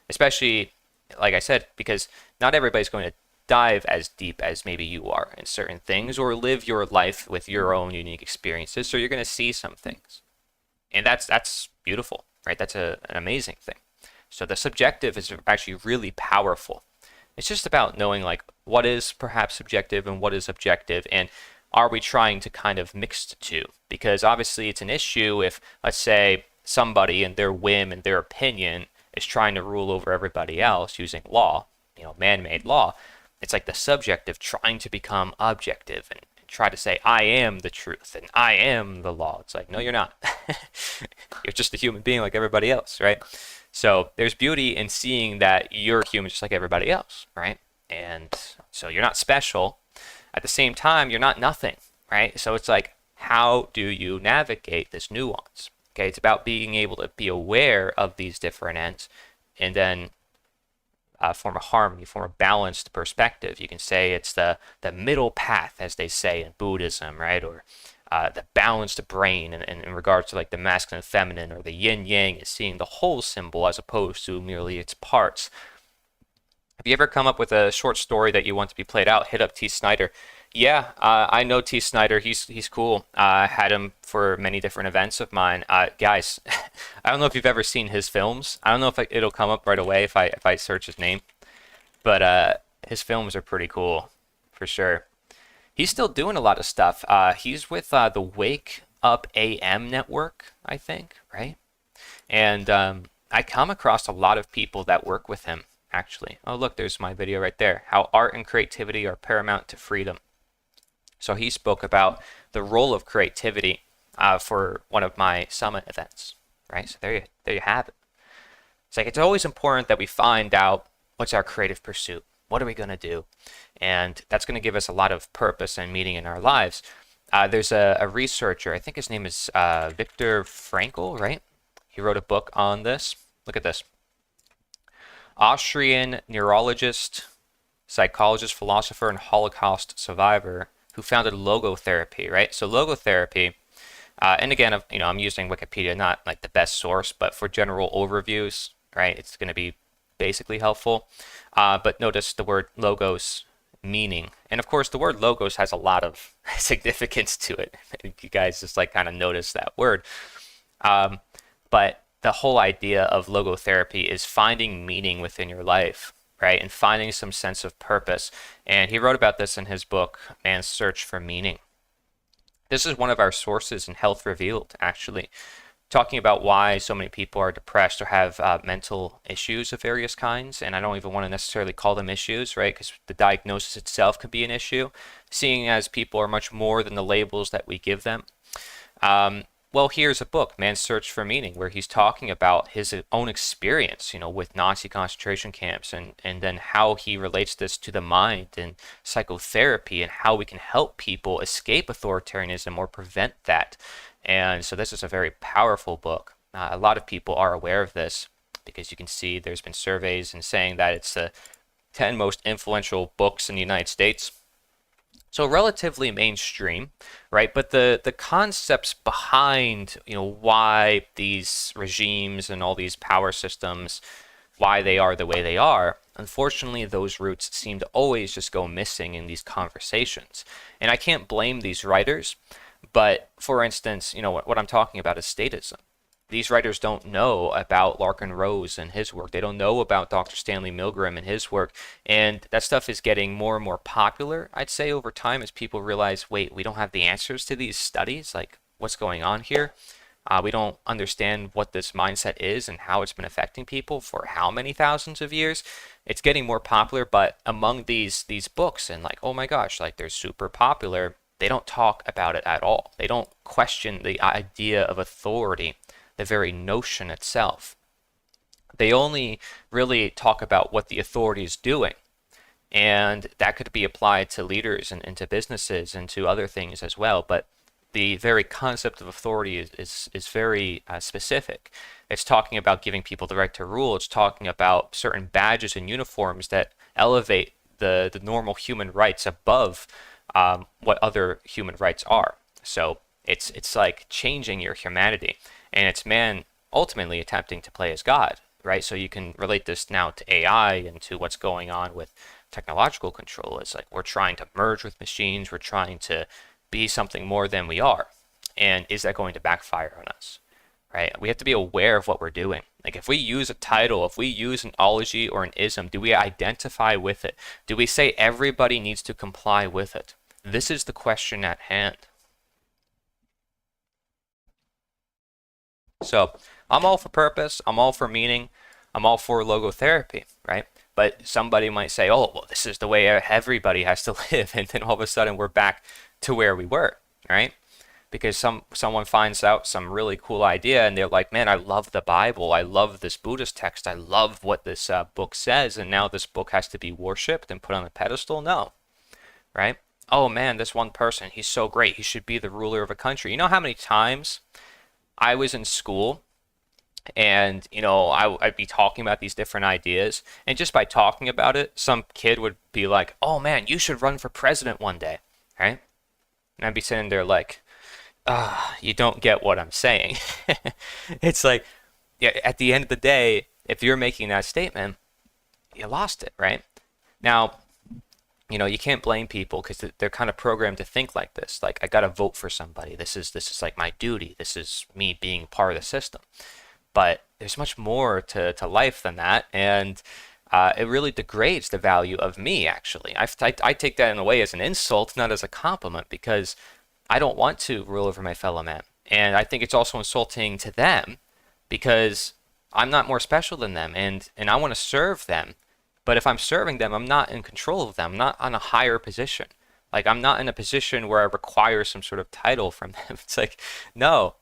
Especially, like I said, because not everybody's going to dive as deep as maybe you are in certain things or live your life with your own unique experiences. So you're going to see some things. And that's beautiful, right? That's an amazing thing. So the subjective is actually really powerful. It's just about knowing like what is perhaps subjective and what is objective, and are we trying to kind of mix the two? Because obviously it's an issue if, let's say, somebody and their whim and their opinion is trying to rule over everybody else using law, man-made law. It's like the subjective trying to become objective and try to say, I am the truth and I am the law. It's like, no, you're not. You're just a human being like everybody else, right? So there's beauty in seeing that you're human just like everybody else, right? And so you're not special. At the same time, you're not nothing, right? So it's like, how do you navigate this nuance? Okay, it's about being able to be aware of these different ends and then form a harmony, form a balanced perspective. You can say it's the middle path, as they say in Buddhism, right? Or the balanced brain in regards to like the masculine and feminine, or the yin yang is seeing the whole symbol as opposed to merely its parts. Have you ever come up with a short story that you want to be played out? Hit up T. Snyder. Yeah, I know T. Snyder. He's cool. I had him for many different events of mine. Guys, I don't know if you've ever seen his films. I don't know if it'll come up right away if I search his name, but his films are pretty cool, for sure. He's still doing a lot of stuff. He's with the Wake Up AM network, I think, right? And I come across a lot of people that work with him, actually. Oh, look, there's my video right there. How art and creativity are paramount to freedom. So he spoke about the role of creativity for one of my summit events, right? So there you have it. It's like it's always important that we find out what's our creative pursuit. What are we going to do? And that's going to give us a lot of purpose and meaning in our lives. There's a researcher, I think his name is Viktor Frankl, right? He wrote a book on this. Look at this. Austrian neurologist, psychologist, philosopher, and Holocaust survivor who founded logotherapy, right? So logotherapy, and again, I'm using Wikipedia, not like the best source, but for general overviews, right? It's going to be basically helpful. But notice the word logos, meaning, and of course the word logos has a lot of significance to it. You guys just like kind of notice that word. But the whole idea of logotherapy is finding meaning within your life, right? And finding some sense of purpose. And he wrote about this in his book, Man's Search for Meaning. This is one of our sources in Health Revealed, actually, talking about why so many people are depressed or have mental issues of various kinds. And I don't even want to necessarily call them issues, right? Because the diagnosis itself could be an issue, seeing as people are much more than the labels that we give them. Well, here's a book, Man's Search for Meaning, where he's talking about his own experience, with Nazi concentration camps and then how he relates this to the mind and psychotherapy and how we can help people escape authoritarianism or prevent that. And so this is a very powerful book. A lot of people are aware of this because you can see there's been surveys and saying that it's the 10 most influential books in the United States. So relatively mainstream, right? But the concepts behind, why these regimes and all these power systems, why they are the way they are, unfortunately, those roots seem to always just go missing in these conversations. And I can't blame these writers, but for instance, what I'm talking about is statism. These writers don't know about Larkin Rose and his work. They don't know about Dr. Stanley Milgram and his work. And that stuff is getting more and more popular, I'd say, over time as people realize, wait, we don't have the answers to these studies. Like, what's going on here? We don't understand what this mindset is and how it's been affecting people for how many thousands of years. It's getting more popular, but among these books, and like, oh my gosh, like they're super popular, they don't talk about it at all. They don't question the idea of authority, the very notion itself. They only really talk about what the authority is doing. And that could be applied to leaders and to businesses and to other things as well. But the very concept of authority is very specific. It's talking about giving people the right to rule. It's talking about certain badges and uniforms that elevate the normal human rights above what other human rights are. So it's like changing your humanity. And it's man ultimately attempting to play as God, right? So you can relate this now to AI and to what's going on with technological control. It's like we're trying to merge with machines. We're trying to be something more than we are. And is that going to backfire on us, right? We have to be aware of what we're doing. Like if we use a title, if we use an ology or an ism, do we identify with it? Do we say everybody needs to comply with it? This is the question at hand. So I'm all for purpose, I'm all for meaning, I'm all for logotherapy, right? But somebody might say, oh, well, this is the way everybody has to live. And then all of a sudden we're back to where we were, right? Because someone finds out some really cool idea and they're like, man, I love the Bible. I love this Buddhist text. I love what this book says. And now this book has to be worshipped and put on a pedestal? No, right? Oh man, this one person, he's so great. He should be the ruler of a country. You know how many times I was in school and, I'd be talking about these different ideas. And just by talking about it, some kid would be like, oh man, you should run for president one day, right? And I'd be sitting there like, you don't get what I'm saying. It's like, yeah, at the end of the day, if you're making that statement, you lost it, right? Now, you can't blame people because they're kind of programmed to think like this. Like, I got to vote for somebody. This is like my duty. This is me being part of the system. But there's much more to life than that. And it really degrades the value of me, actually. I take that in a way as an insult, not as a compliment, because I don't want to rule over my fellow man. And I think it's also insulting to them because I'm not more special than them. And I want to serve them. But if I'm serving them, I'm not in control of them. I'm not on a higher position. Like, I'm not in a position where I require some sort of title from them. It's like, no.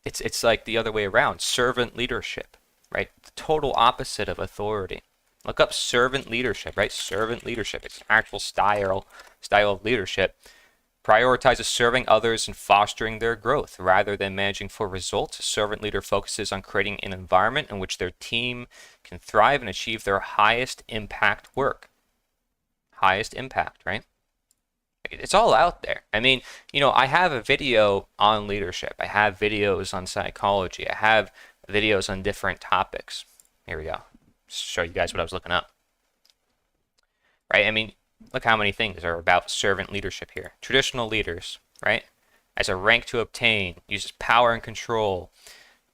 It's like the other way around. Servant leadership, right? The total opposite of authority. Look up servant leadership, right? Servant leadership. It's an actual style of leadership. Prioritizes serving others and fostering their growth rather than managing for results. A servant leader focuses on creating an environment in which their team can thrive and achieve their highest impact work. Highest impact, right? It's all out there. I mean, I have a video on leadership. I have videos on psychology. I have videos on different topics. Here we go. Just show you guys what I was looking up. Right? I mean, look how many things are about servant leadership here. Traditional leaders, right? As a rank to obtain, uses power and control,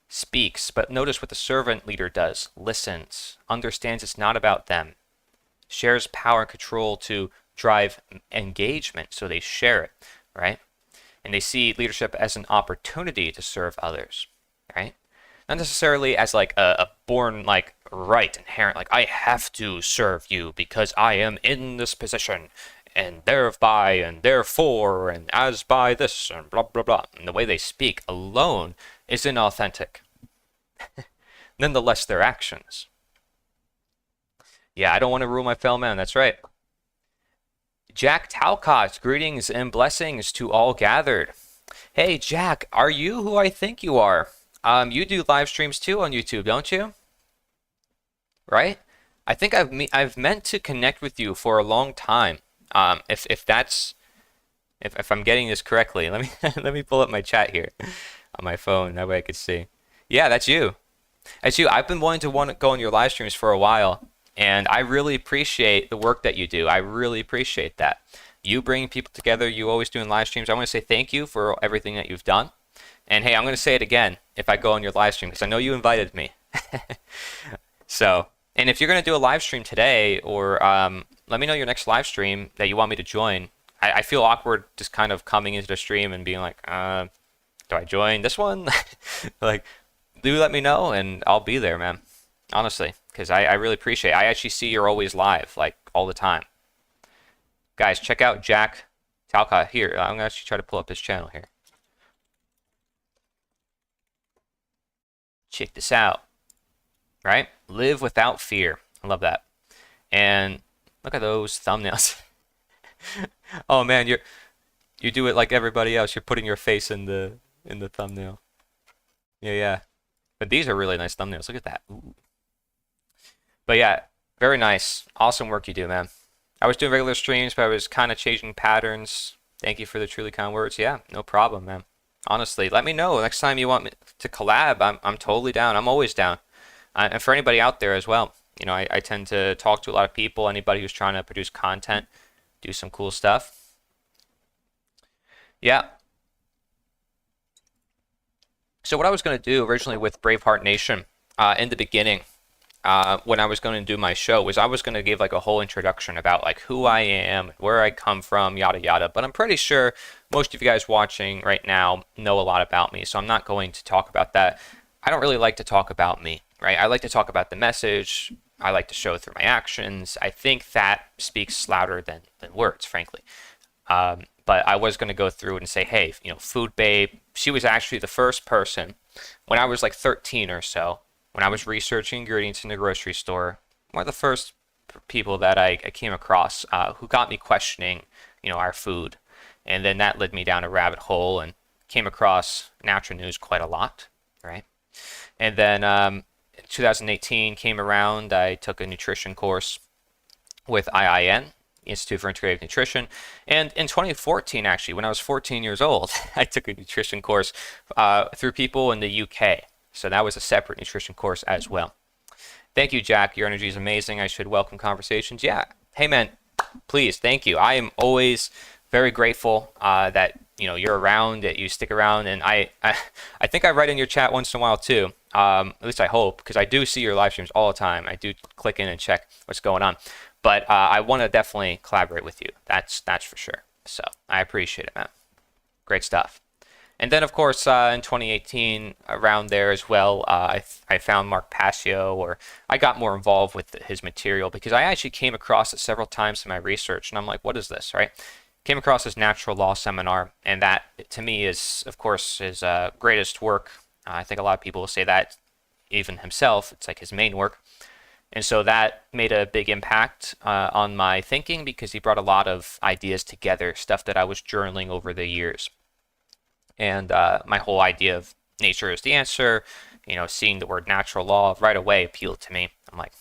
speaks, but notice what the servant leader does. Listens, understands it's not about them, shares power and control to drive engagement, so they share it, right? And they see leadership as an opportunity to serve others, right? Not necessarily as like a born like right, inherent, like I have to serve you because I am in this position and thereby and therefore and as by this and blah blah blah. And the way they speak alone is inauthentic. Nonetheless, their actions. Yeah, I don't want to rule my fellow man, that's right. Jack Talcott, greetings and blessings to all gathered. Hey Jack, are you who I think you are? You do live streams too on YouTube, don't you? Right? I think I've meant to connect with you for a long time. If I'm getting this correctly, let me let me pull up my chat here on my phone. That way I could see. Yeah, that's you. That's you. I've been wanting to go on your live streams for a while. And I really appreciate the work that you do. I really appreciate that. You bring people together. You always doing live streams. I want to say thank you for everything that you've done. And hey, I'm going to say it again if I go on your live stream because I know you invited me. So, and if you're going to do a live stream today or let me know your next live stream that you want me to join. I feel awkward just kind of coming into the stream and being like, do I join this one? Like, do let me know and I'll be there, man. Honestly, because I really appreciate it. I actually see you're always live, like, all the time. Guys, check out Jack Talcott here. I'm going to actually try to pull up his channel here. Check this out. Right? Live without fear. I love that. And look at those thumbnails. Oh, man, you do it like everybody else. You're putting your face in the thumbnail. Yeah. But these are really nice thumbnails. Look at that. Ooh. But yeah, very nice. Awesome work you do, man. I was doing regular streams, but I was kind of changing patterns. Thank you for the truly kind words. Yeah, no problem, man. Honestly, let me know next time you want me to collab. I'm totally down. I'm always down. And for anybody out there as well, I tend to talk to a lot of people. Anybody who's trying to produce content, do some cool stuff. Yeah. So what I was going to do originally with Braveheart Nation in the beginning, when I was going to do my show, was I was going to give like a whole introduction about like who I am, where I come from, yada yada. But I'm pretty sure most of you guys watching right now know a lot about me, so I'm not going to talk about that. I don't really like to talk about me, right? I like to talk about the message. I like to show through my actions. I think that speaks louder than words, frankly. But I was going to go through and say, hey, Food Babe, she was actually the first person when I was like 13 or so. When I was researching ingredients in the grocery store, one of the first people that I came across who got me questioning, our food. And then that led me down a rabbit hole and came across natural news quite a lot, right? And then 2018 came around, I took a nutrition course with IIN, Institute for Integrative Nutrition. And in 2014, actually, when I was 14 years old, I took a nutrition course through people in the UK. So that was a separate nutrition course as well. Thank you, Jack. Your energy is amazing. I should welcome conversations. Yeah. Hey, man, please. Thank you. I am always very grateful that you're around, that you stick around. And I think I write in your chat once in a while too. At least I hope, because I do see your live streams all the time. I do click in and check what's going on. But I want to definitely collaborate with you. That's for sure. So I appreciate it, man. Great stuff. And then, of course, in 2018, around there as well, I found Mark Passio, or I got more involved with his material because I actually came across it several times in my research, and I'm like, what is this, right? Came across his natural law seminar, and that, to me, is, of course, his greatest work. I think a lot of people will say that even himself. It's like his main work. And so that made a big impact on my thinking because he brought a lot of ideas together, stuff that I was journaling over the years. And my whole idea of nature is the answer, seeing the word natural law right away appealed to me. I'm like,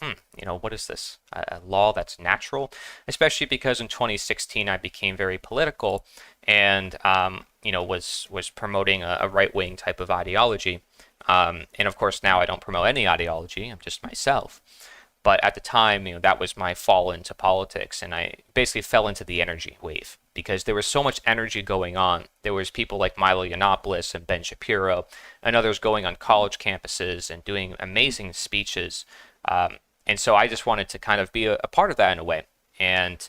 what is this? A law that's natural? Especially because in 2016 I became very political and, was promoting a right-wing type of ideology. And of course now I don't promote any ideology. I'm just myself. But at the time, that was my fall into politics, and I basically fell into the energy wave because there was so much energy going on. There was people like Milo Yiannopoulos and Ben Shapiro and others going on college campuses and doing amazing speeches. And so I just wanted to kind of be a part of that in a way. And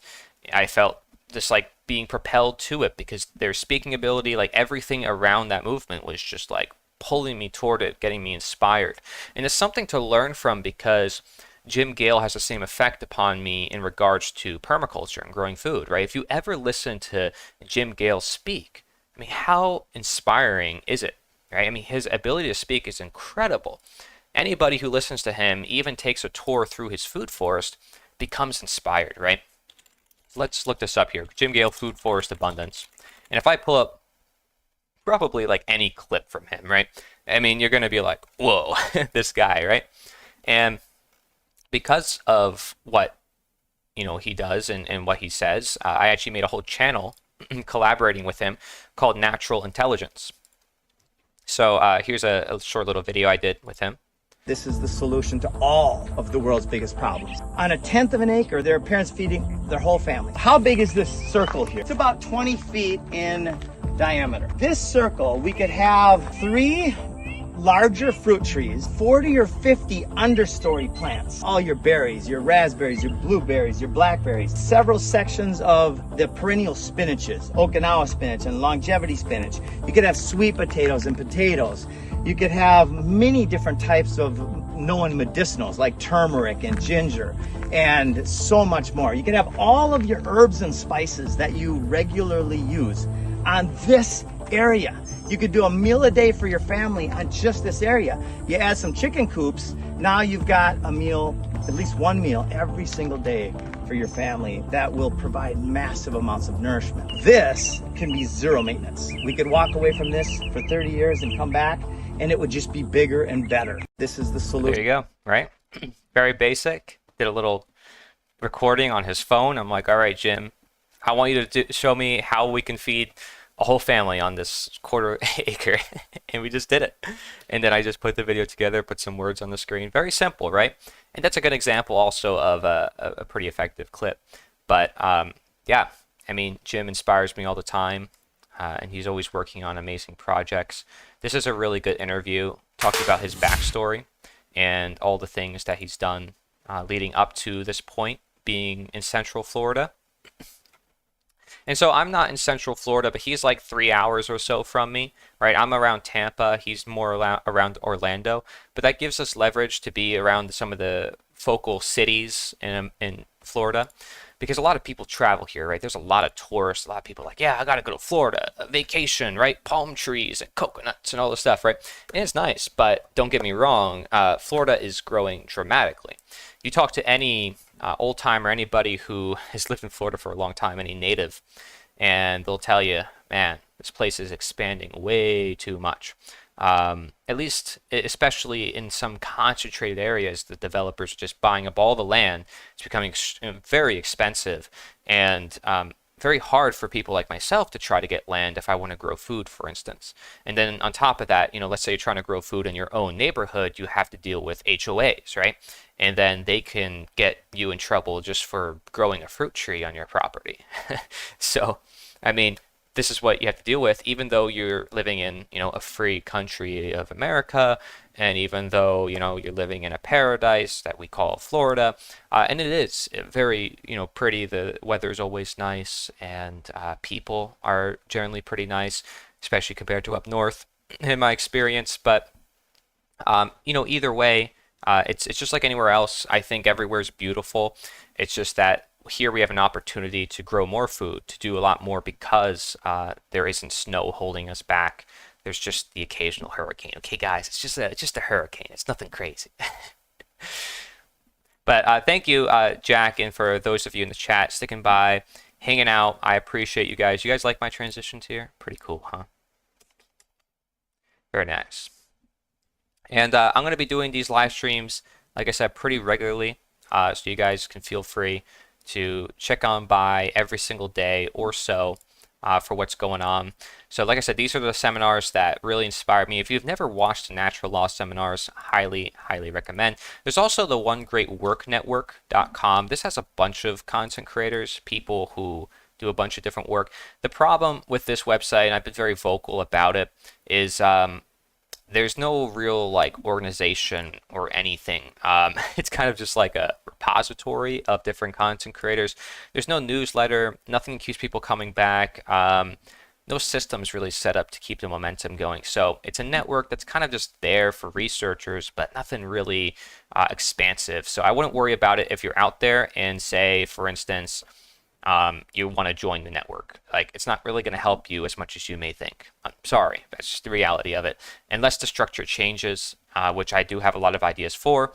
I felt just like being propelled to it because their speaking ability, like everything around that movement was just like pulling me toward it, getting me inspired. And it's something to learn from because Jim Gale has the same effect upon me in regards to permaculture and growing food, right? If you ever listen to Jim Gale speak, I mean, how inspiring is it, right? I mean, his ability to speak is incredible. Anybody who listens to him, even takes a tour through his food forest, becomes inspired, right? Let's look this up here. Jim Gale, Food Forest Abundance. And if I pull up probably like any clip from him, right? I mean, you're going to be like, whoa, this guy, right? And because of what he does and what he says, I actually made a whole channel collaborating with him called Natural Intelligence. So here's a short little video I did with him. This is the solution to all of the world's biggest problems. On 1/10 of an acre, there are parents feeding their whole family. How big is this circle here? It's about 20 feet in diameter. This circle, we could have 3 larger fruit trees, 40 or 50 understory plants, all your berries, your raspberries, your blueberries, your blackberries, several sections of the perennial spinaches, Okinawa spinach and longevity spinach. You could have sweet potatoes and potatoes. You could have many different types of known medicinals like turmeric and ginger and so much more. You could have all of your herbs and spices that you regularly use on this area. You could do a meal a day for your family on just this area. You add some chicken coops, now you've got a meal, at least one meal every single day for your family that will provide massive amounts of nourishment. This can be zero maintenance. We could walk away from this for 30 years and come back and it would just be bigger and better. This is the solution. There you go, right? Very basic. Did a little recording on his phone. I'm like, all right, Jim, I want you to show me how we can feed a whole family on this 1/4 acre. And we just did it. And then I just put the video together, put some words on the screen. Very simple, right? And that's a good example also of a pretty effective clip. But yeah, I mean, Jim inspires me all the time. And he's always working on amazing projects. This is a really good interview, talking about his backstory and all the things that he's done leading up to this point, being in Central Florida. And so I'm not in Central Florida, but he's like 3 hours or so from me, right? I'm around Tampa. He's more around Orlando. But that gives us leverage to be around some of the focal cities in Florida because a lot of people travel here, right? There's a lot of tourists. A lot of people are like, yeah, I got to go to Florida, a vacation, right? Palm trees and coconuts and all this stuff, right? And it's nice, but don't get me wrong. Florida is growing dramatically. You talk to any old timer, anybody who has lived in Florida for a long time, any native, and they'll tell you, man, this place is expanding way too much. At least, especially in some concentrated areas, the developers are just buying up all the land. It's becoming very expensive and very hard for people like myself to try to get land if I want to grow food, for instance. And then on top of that, let's say you're trying to grow food in your own neighborhood, you have to deal with HOAs, right? And then they can get you in trouble just for growing a fruit tree on your property. So, I mean, this is what you have to deal with, even though you're living in, a free country of America, and even though, you're living in a paradise that we call Florida, and it is very, pretty. The weather's always nice, and people are generally pretty nice, especially compared to up north, in my experience. But, either way, it's just like anywhere else. I think everywhere's beautiful. It's just that here we have an opportunity to grow more food, to do a lot more because there isn't snow holding us back. there's just the occasional hurricane. Okay, guys, it's just a hurricane. It's nothing crazy. But thank you, Jack, and for those of you in the chat sticking by, hanging out. I appreciate you guys. You guys like my transitions here? Pretty cool, huh? Very nice. And I'm going to be doing these live streams, like I said, pretty regularly. So you guys can feel free to check on by every single day or so for what's going on. So like I said, these are the seminars that really inspired me. If you've never watched the natural law seminars, highly, highly recommend. There's also the onegreatworknetwork.com. This has a bunch of content creators, people who do a bunch of different work. The problem with this website, and I've been very vocal about it, is there's no real like organization or anything. It's kind of just like a repository of different content creators. There's no newsletter, nothing keeps people coming back. No systems really set up to keep the momentum going. So it's a network that's kind of just there for researchers, but nothing really expansive. So I wouldn't worry about it if you're out there and say, for instance, you want to join the network. Like, it's not really going to help you as much as you may think. I'm sorry, that's just the reality of it. Unless the structure changes, which I do have a lot of ideas for,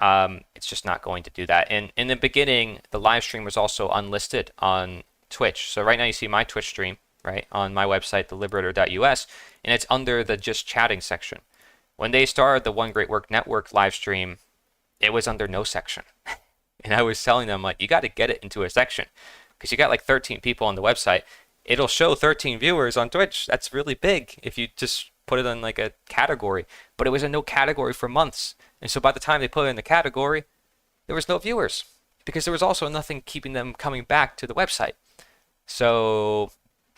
it's just not going to do that. And in the beginning, the live stream was also unlisted on Twitch. So right now you see my Twitch stream, right, on my website, theliberator.us, and it's under the just chatting section. When they started the One Great Work Network live stream, it was under no section. And I was telling them, like, you got to get it into a section, because you got like 13 people on the website. It'll show 13 viewers on Twitch. That's really big if you just put it on like a category. But it was in no category for months. And so by the time they put it in the category, there was no viewers, because there was also nothing keeping them coming back to the website. So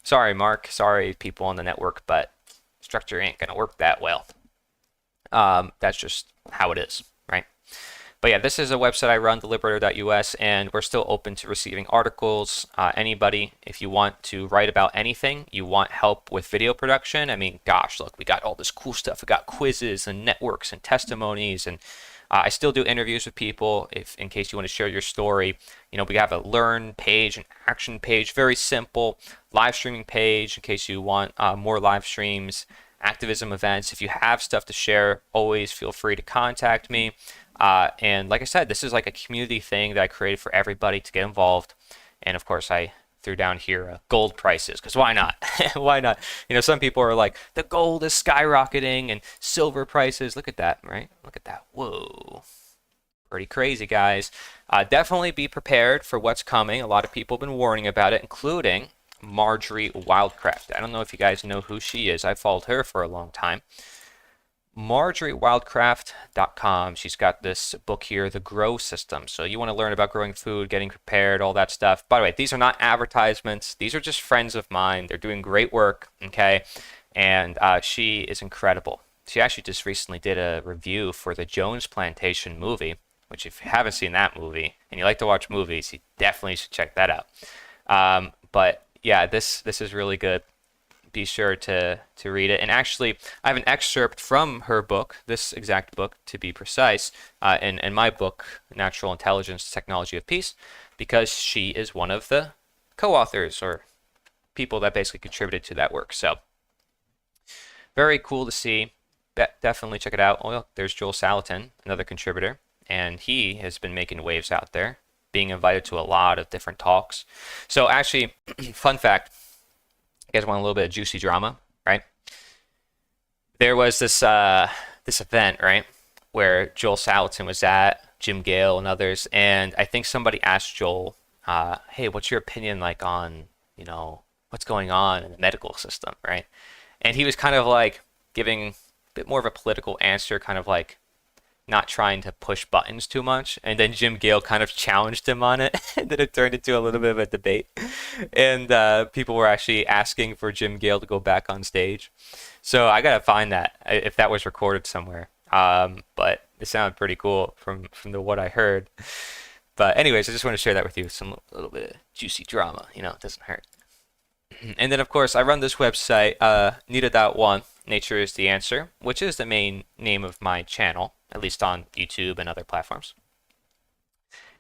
sorry, Mark. Sorry, people on the network, but structure ain't going to work that well. That's just how it is, right? But yeah, this is a website I run, theliberator.us, and we're still open to receiving articles. Anybody, if you want to write about anything, you want help with video production, I mean, gosh, look, we got all this cool stuff. We got quizzes and networks and testimonies, and I still do interviews with people in case you want to share your story. You know, we have a learn page, an action page, very simple, live streaming page in case you want more live streams, activism events. If you have stuff to share, always feel free to contact me. And like I said, this is like a community thing that I created for everybody to get involved. And of course, I threw down here gold prices, because why not? Why not? You know, some people are like, the gold is skyrocketing and silver prices. Look at that, right? Look at that. Whoa. Pretty crazy, guys. Definitely be prepared for what's coming. A lot of people have been warning about it, including Marjorie Wildcraft. I don't know if you guys know who she is. I've followed her for a long time. MarjorieWildcraft.com. She's got this book here, The Grow System. So you want to learn about growing food, getting prepared, all that stuff. By the way, these are not advertisements. These are just friends of mine. They're doing great work, okay? And she is incredible. She actually just recently did a review for the Jones Plantation movie, which if you haven't seen that movie and you like to watch movies, you definitely should check that out. But yeah, this is really good. Be sure to read it. And actually, I have an excerpt from her book, this exact book to be precise, in my book, Natural Intelligence, Technology of Peace, because she is one of the co-authors or people that basically contributed to that work. So very cool to see. Definitely check it out. Oh, look, there's Joel Salatin, another contributor, and he has been making waves out there, being invited to a lot of different talks. So actually, fun fact, you guys want a little bit of juicy drama, right? There was this event, right, where Joel Salatin was at, Jim Gale and others, and I think somebody asked Joel, hey, what's your opinion like on, you know, what's going on in the medical system, right? And he was kind of like giving a bit more of a political answer, kind of like not trying to push buttons too much. And then Jim Gale kind of challenged him on it. And then it turned into a little bit of a debate. And people were actually asking for Jim Gale to go back on stage. So I got to find that, if that was recorded somewhere. But it sounded pretty cool from what I heard. But anyways, I just want to share that with you. Some little bit of juicy drama, you know, it doesn't hurt. And then, of course, I run this website, Nita.1, Nature is the Answer, which is the main name of my channel, at least on YouTube and other platforms.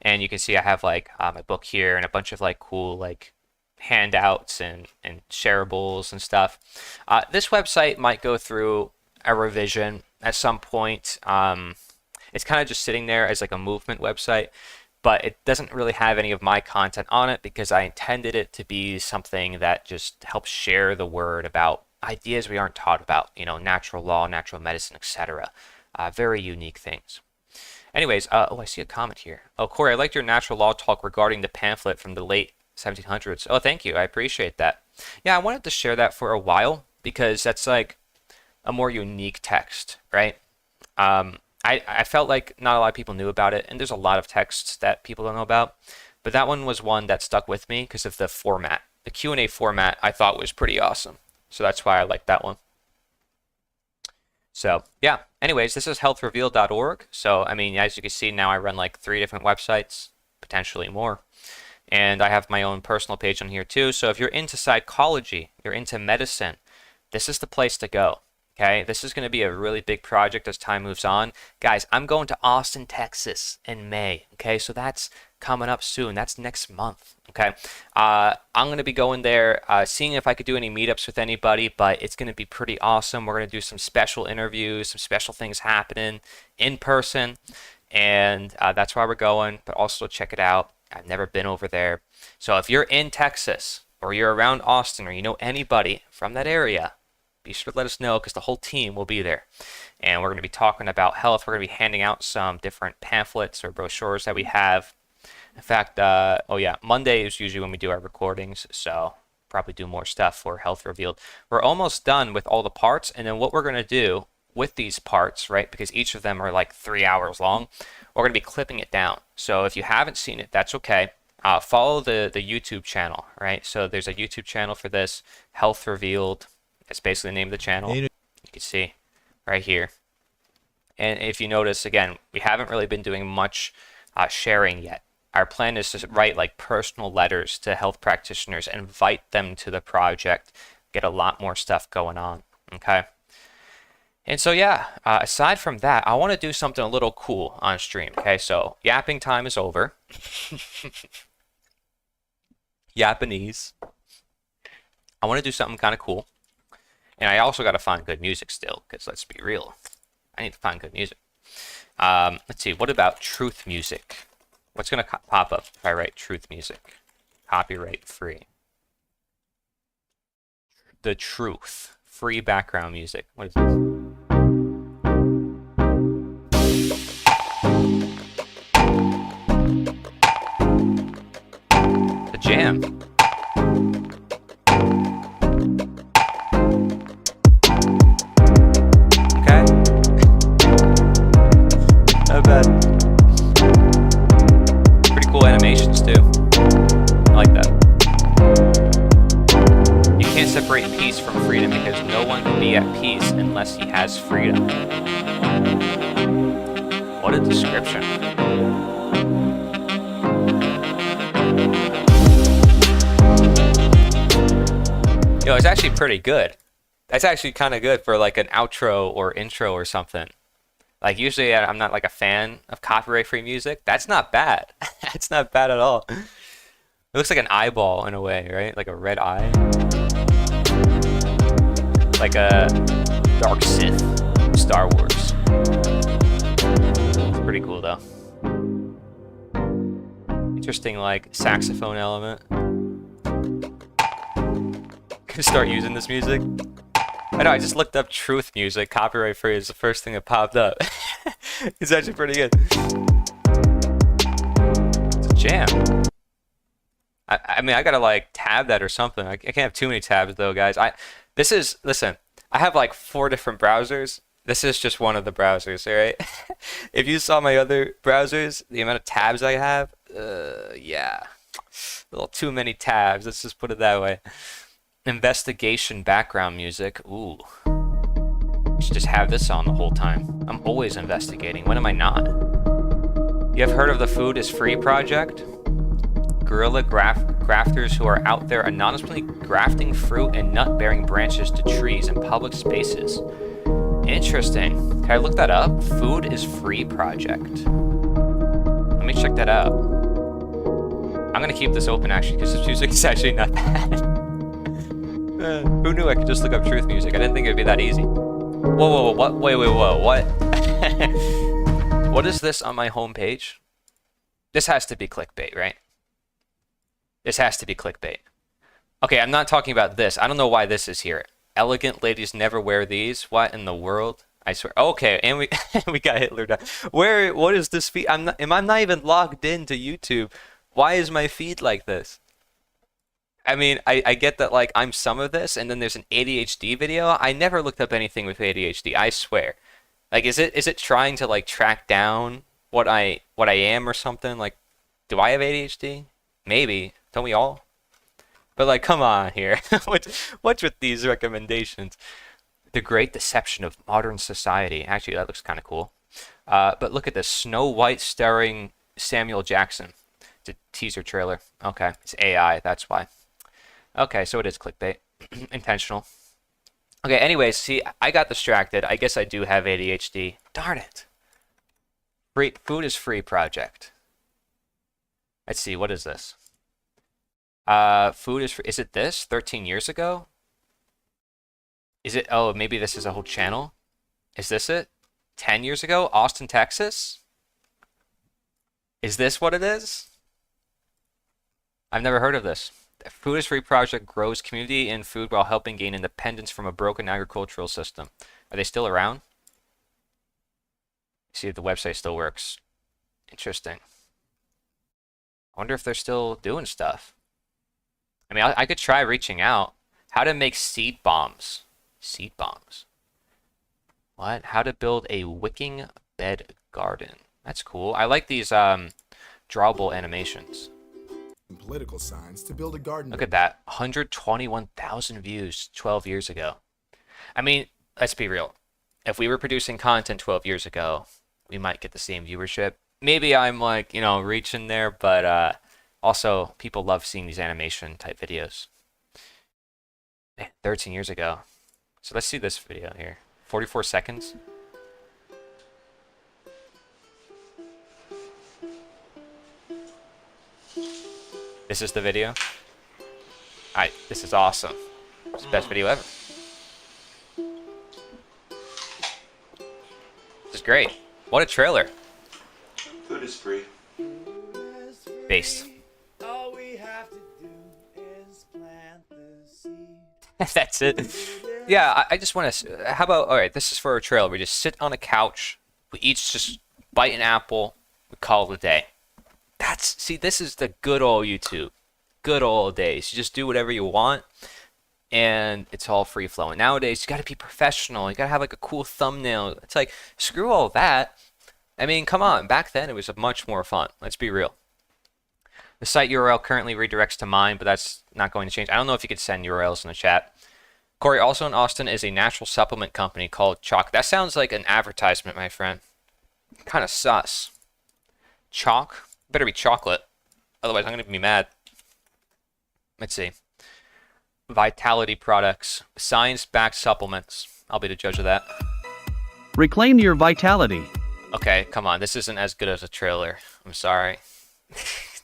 And you can see I have like my book here and a bunch of like cool like handouts and shareables and stuff. This website might go through a revision at some point. It's kind of just sitting there as like a movement website, but it doesn't really have any of my content on it because I intended it to be something that just helps share the word about ideas we aren't taught about, you know, natural law, natural medicine, etc. Very unique things. Anyways, oh, I see a comment here. Oh, Corey, I liked your natural law talk regarding the pamphlet from the late 1700s. Oh, thank you. I appreciate that. Yeah, I wanted to share that for a while because that's like a more unique text, right? I felt like not a lot of people knew about it, and there's a lot of texts that people don't know about, but that one was one that stuck with me because of the format. The Q&A format I thought was pretty awesome, so that's why I liked that one. So yeah, anyways, this is healthrevealed.org. So I mean, as you can see now, I run like 3 different websites, potentially more. And I have my own personal page on here too. So if you're into psychology, you're into medicine, this is the place to go. Okay, this is going to be a really big project as time moves on. Guys, I'm going to Austin, Texas in May. Okay, so that's coming up soon. That's next month. Okay, I'm going to be going there, seeing if I could do any meetups with anybody, but it's going to be pretty awesome. We're going to do some special interviews, some special things happening in person, and that's why we're going, but also check it out. I've never been over there. So if you're in Texas or you're around Austin or you know anybody from that area, be sure to let us know because the whole team will be there. And we're going to be talking about health. We're going to be handing out some different pamphlets or brochures that we have. In fact, oh yeah, Monday is usually when we do our recordings, so probably do more stuff for Health Revealed. We're almost done with all the parts, and then what we're going to do with these parts, right, because each of them are like 3 hours long, we're going to be clipping it down. So if you haven't seen it, that's okay. Follow the YouTube channel, right? So there's a YouTube channel for this, Health Revealed. That's basically the name of the channel. You can see right here. And if you notice, again, we haven't really been doing much sharing yet. Our plan is to write like personal letters to health practitioners, invite them to the project, get a lot more stuff going on, okay? And so yeah, aside from that, I want to do something a little cool on stream, okay? So yapping time is over. Japanese. I want to do something kind of cool. And I also got to find good music still, because let's be real, I need to find good music. Let's see, what about truth music? What's going to pop up if I write truth music? Copyright free. The truth. Free background music. What is this? The jam. Okay. Not bad. Pretty cool animations too. I like that. You can't separate peace from freedom because no one can be at peace unless he has freedom. What a description. Yo, it's actually pretty good. That's actually kind of good for like an outro or intro or something. Like usually I'm not like a fan of copyright-free music. That's not bad. That's not bad at all. It looks like an eyeball in a way, right? Like a red eye. Like a dark Sith Star Wars. It's pretty cool though. Interesting like saxophone element. Start using this music. I know, I just looked up truth music, copyright free is the first thing that popped up. It's actually pretty good. It's a jam. I mean, I gotta like tab that or something. I can't have too many tabs though, guys. Listen, I have like 4 different browsers. This is just one of the browsers, alright? If you saw my other browsers, the amount of tabs I have, yeah. A little too many tabs, let's just put it that way. Investigation background music. Ooh. I should just have this on the whole time. I'm always investigating. When am I not? You have heard of the Food is Free project? Guerrilla grafters who are out there anonymously grafting fruit and nut-bearing branches to trees in public spaces. Interesting. Can I look that up? Food is Free project. Let me check that out. I'm gonna keep this open actually because this music is actually not bad. Who knew I could just look up truth music? I didn't think it'd be that easy. Whoa, what? Wait, whoa, what? What is this on my homepage? This has to be clickbait, right? This has to be clickbait. Okay, I'm not talking about this. I don't know why this is here. Elegant ladies never wear these. What in the world? I swear. Okay, and we we got Hitler down. Where? What is this feed? I'm not even logged into YouTube. Why is my feed like this? I mean, I get that like I'm some of this, and then there's an ADHD video. I never looked up anything with ADHD. I swear. Like, is it trying to like track down what I am or something? Like, do I have ADHD? Maybe. Don't we all? But like, come on here. What's with these recommendations? The Great Deception of Modern Society. Actually, that looks kind of cool. But look at this. Snow White starring Samuel Jackson. It's a teaser trailer. Okay, it's AI. That's why. Okay, so it is clickbait. Intentional. Okay, anyways, see, I got distracted. I guess I do have ADHD. Darn it. Free Food is Free project. Let's see, what is this? Food is Free. Is it this? 13 years ago? Is it? Oh, maybe this is a whole channel? Is this it? 10 years ago? Austin, Texas? Is this what it is? I've never heard of this. The Food is Free project grows community in food while helping gain independence from a broken agricultural system. Are they still around? See if the website still works. Interesting. I wonder if they're still doing stuff. I mean, I could try reaching out. How to make seed bombs. Seed bombs. What? How to build a wicking bed garden. That's cool. I like these drawable animations. Political signs to build a garden. Look at that. 121,000 views 12 years ago. I mean, let's be real. If we were producing content 12 years ago, we might get the same viewership. Maybe I'm like, you know, reaching there, but also people love seeing these animation type videos. Man, 13 years ago. So let's see this video here. 44 seconds. This is the video. Alright, this is awesome. It's the best video ever. This is great. What a trailer. Food is free. Based. All we have to do is plant the seed. That's it. Yeah, I just want to. How about, alright, this is for a trailer. We just sit on a couch. We each just bite an apple. We call it a day. See, this is the good old YouTube. Good old days. You just do whatever you want, and it's all free flowing. Nowadays, you got to be professional. You got to have like a cool thumbnail. It's like, screw all that. I mean, come on. Back then, it was much more fun. Let's be real. The site URL currently redirects to mine, but that's not going to change. I don't know if you could send URLs in the chat. Corey, also in Austin, is a natural supplement company called Chalk. That sounds like an advertisement, my friend. Kind of sus. Chalk? Better be chocolate. Otherwise, I'm going to be mad. Let's see. Vitality products. Science-backed supplements. I'll be the judge of that. Reclaim your vitality. Okay, come on. This isn't as good as a trailer. I'm sorry.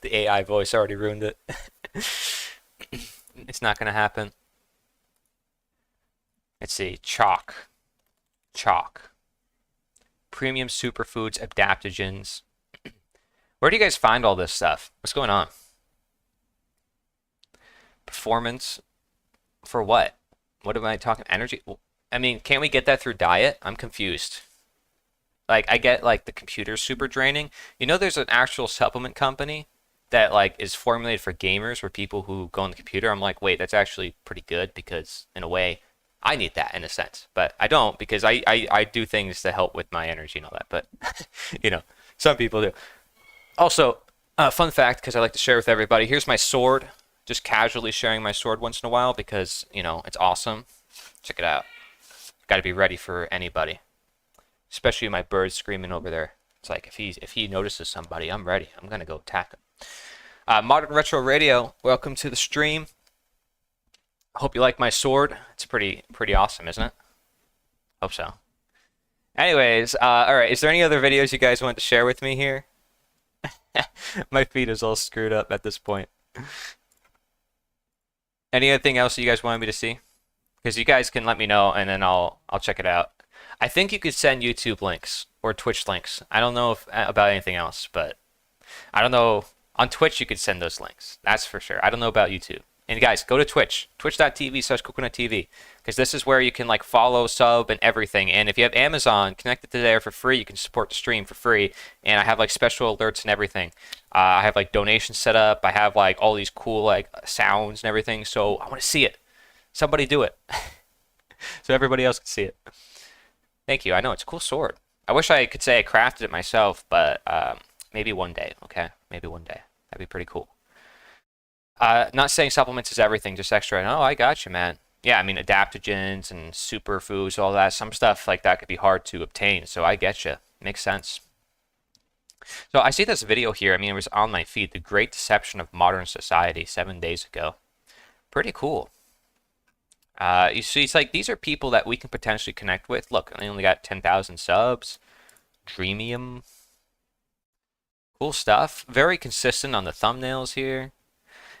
The AI voice already ruined it. It's not going to happen. Let's see. Chalk. Chalk. Premium superfoods, adaptogens. Where do you guys find all this stuff? What's going on? Performance for what? What am I talking? Energy? I mean, can't we get that through diet? I'm confused. Like, I get like the computer's super draining. You know, there's an actual supplement company that like is formulated for gamers, for people who go on the computer. I'm like, wait, that's actually pretty good because in a way, I need that in a sense, but I don't because I do things to help with my energy and all that. But you know, some people do. Also, fun fact, because I like to share with everybody, here's my sword. Just casually sharing my sword once in a while because, you know, it's awesome. Check it out. Got to be ready for anybody. Especially my bird screaming over there. It's like, if he notices somebody, I'm ready. I'm going to go attack him. Modern Retro Radio, welcome to the stream. Hope you like my sword. It's pretty awesome, isn't it? Hope so. Anyways, all right. Is there any other videos you guys want to share with me here? My feed is all screwed up at this point. Anything else you guys wanted me to see? Because you guys can let me know, and then I'll check it out. I think you could send YouTube links or Twitch links. I don't know if about anything else, but I don't know. On Twitch, you could send those links. That's for sure. I don't know about YouTube. And guys, go to Twitch, twitch.tv/coconut.tv, because this is where you can like follow, sub, and everything. And if you have Amazon, connect it to there for free. You can support the stream for free. And I have like special alerts and everything. I have like donations set up. I have like all these cool like sounds and everything. So I want to see it. Somebody do it, so everybody else can see it. Thank you. I know it's a cool sword. I wish I could say I crafted it myself, but maybe one day. Okay, maybe one day. That'd be pretty cool. Not saying supplements is everything, just extra. No, I got you, man. Yeah, I mean adaptogens and superfoods, all that. Some stuff like that could be hard to obtain, so I get you. Makes sense. So I see this video here. I mean, it was on my feed. The Great Deception of Modern Society 7 days ago. Pretty cool. You see, it's like these are people that we can potentially connect with. Look, I only got 10,000 subs. Dreamium. Cool stuff. Very consistent on the thumbnails here.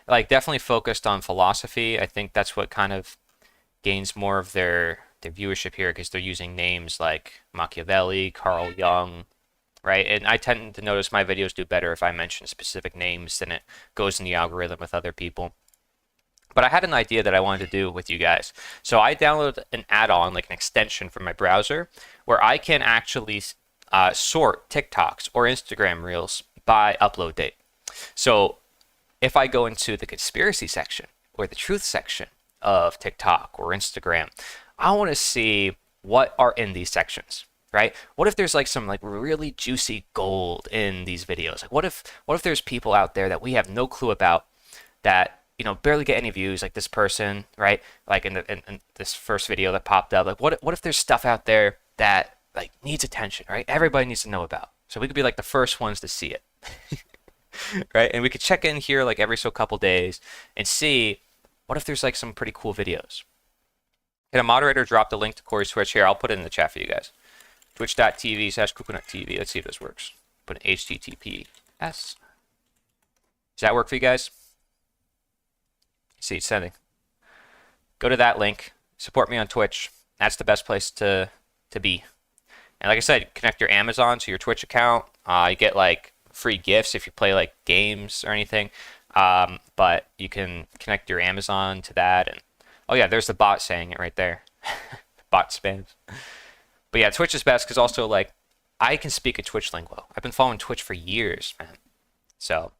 Like definitely focused on philosophy. I think that's what kind of gains more of their viewership here, because they're using names like Machiavelli, Carl Jung, right? And I tend to notice my videos do better if I mention specific names than it goes in the algorithm with other people. But I had an idea that I wanted to do with you guys. So I downloaded an add-on, like an extension from my browser, where I can actually sort TikToks or Instagram Reels by upload date. So if I go into the conspiracy section or the truth section of TikTok or Instagram, I want to see what are in these sections, right? What if there's like some like really juicy gold in these videos? Like what if there's people out there that we have no clue about that, you know, barely get any views, like this person, right? Like in this first video that popped up, like what if there's stuff out there that like needs attention, right? Everybody needs to know about. So we could be like the first ones to see it. Right? And we could check in here like every so couple days and see what if there's like some pretty cool videos. Can a moderator drop the link to Corey's Twitch here? I'll put it in the chat for you guys. Twitch.tv/coconuttv. Let's see if this works. Put an HTTPS. Does that work for you guys? See, it's sending. Go to that link. Support me on Twitch. That's the best place to be. And like I said, connect your Amazon to your Twitch account. You get like free gifts if you play like games or anything. But you can connect your Amazon to that. And oh yeah, there's the bot saying it right there. Bot spams. But yeah, Twitch is best because also like I can speak a Twitch lingo. I've been following Twitch for years, man. So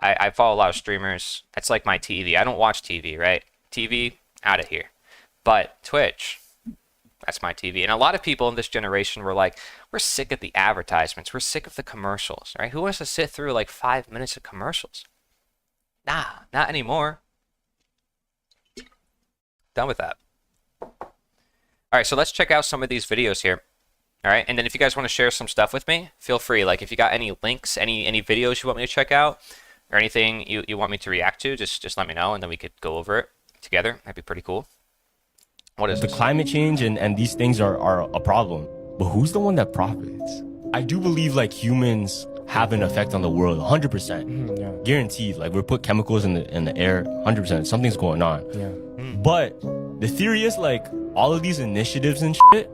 I follow a lot of streamers. That's like my TV. I don't watch TV, right? TV, out of here. But Twitch, that's my TV. And a lot of people in this generation were like, we're sick of the advertisements. We're sick of the commercials, right? Who wants to sit through like 5 minutes of commercials? Nah, not anymore. Done with that. All right, so let's check out some of these videos here. All right, and then if you guys want to share some stuff with me, feel free. Like if you got any links, any videos you want me to check out, or anything you want me to react to, just let me know, and then we could go over it together. That'd be pretty cool. What is the this? climate change and these things are a problem, but who's the one that profits? I do believe like humans have an effect on the world 100%. Yeah. Guaranteed. Like we put chemicals in the air 100%. Something's going on. Yeah. But the theory is like all of these initiatives and shit,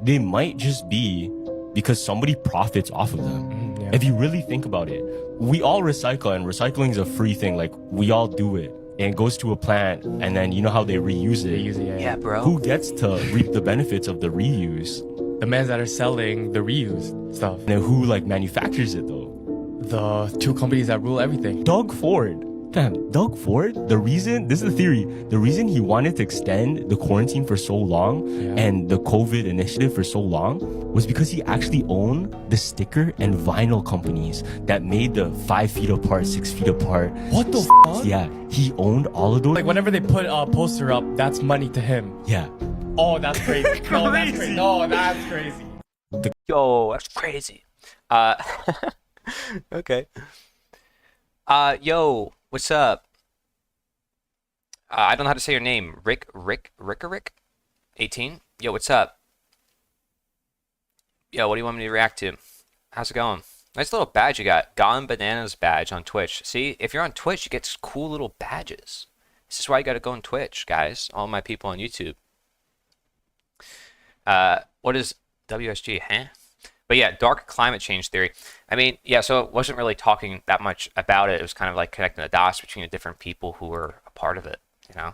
they might just be because somebody profits off of them. Yeah. If you really think about it, we all recycle, and recycling is a free thing. Like we all do it, and it goes to a plant, and then you know how they reuse it. Yeah, bro. Who gets to reap the benefits of the reuse? The men that are selling the reused stuff. And then who like manufactures it though? The two companies that rule everything. Doug Ford. Damn, Doug Ford, this is the theory, the reason he wanted to extend the quarantine for so long and the COVID initiative for so long was because he actually owned the sticker and vinyl companies that made the 5 feet apart, 6 feet apart. What the fuck? Yeah, he owned all of those. Like whenever they put a poster up, that's money to him. Yeah. Oh, that's crazy. No, that's crazy. No, that's crazy. Yo, that's crazy. Okay. Yo, what's up? I don't know how to say your name. Rick? 18? Yo, what's up? Yo, what do you want me to react to? How's it going? Nice little badge you got. Gone Bananas badge on Twitch. See, if you're on Twitch, you get cool little badges. This is why you got to go on Twitch, guys. All my people on YouTube. What is WSG, huh? But yeah, dark climate change theory. I mean, yeah, so it wasn't really talking that much about it. It was kind of like connecting the dots between the different people who were a part of it, you know?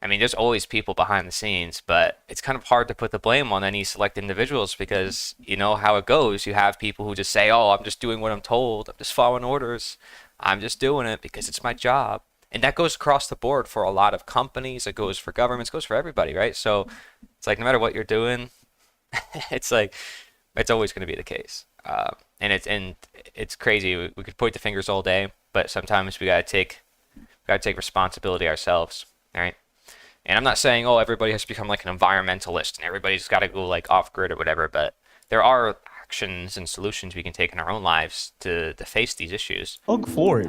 I mean, there's always people behind the scenes, but it's kind of hard to put the blame on any select individuals because you know how it goes. You have people who just say, oh, I'm just doing what I'm told. I'm just following orders. I'm just doing it because it's my job. And that goes across the board for a lot of companies. It goes for governments. It goes for everybody, right? So it's like no matter what you're doing, it's like it's always going to be the case. And it's crazy. We could point the fingers all day, but sometimes we gotta take responsibility ourselves, all right? And I'm not saying, oh, everybody has to become like an environmentalist and everybody's got to go like off grid or whatever, but there are actions and solutions we can take in our own lives to face these issues. Look forward.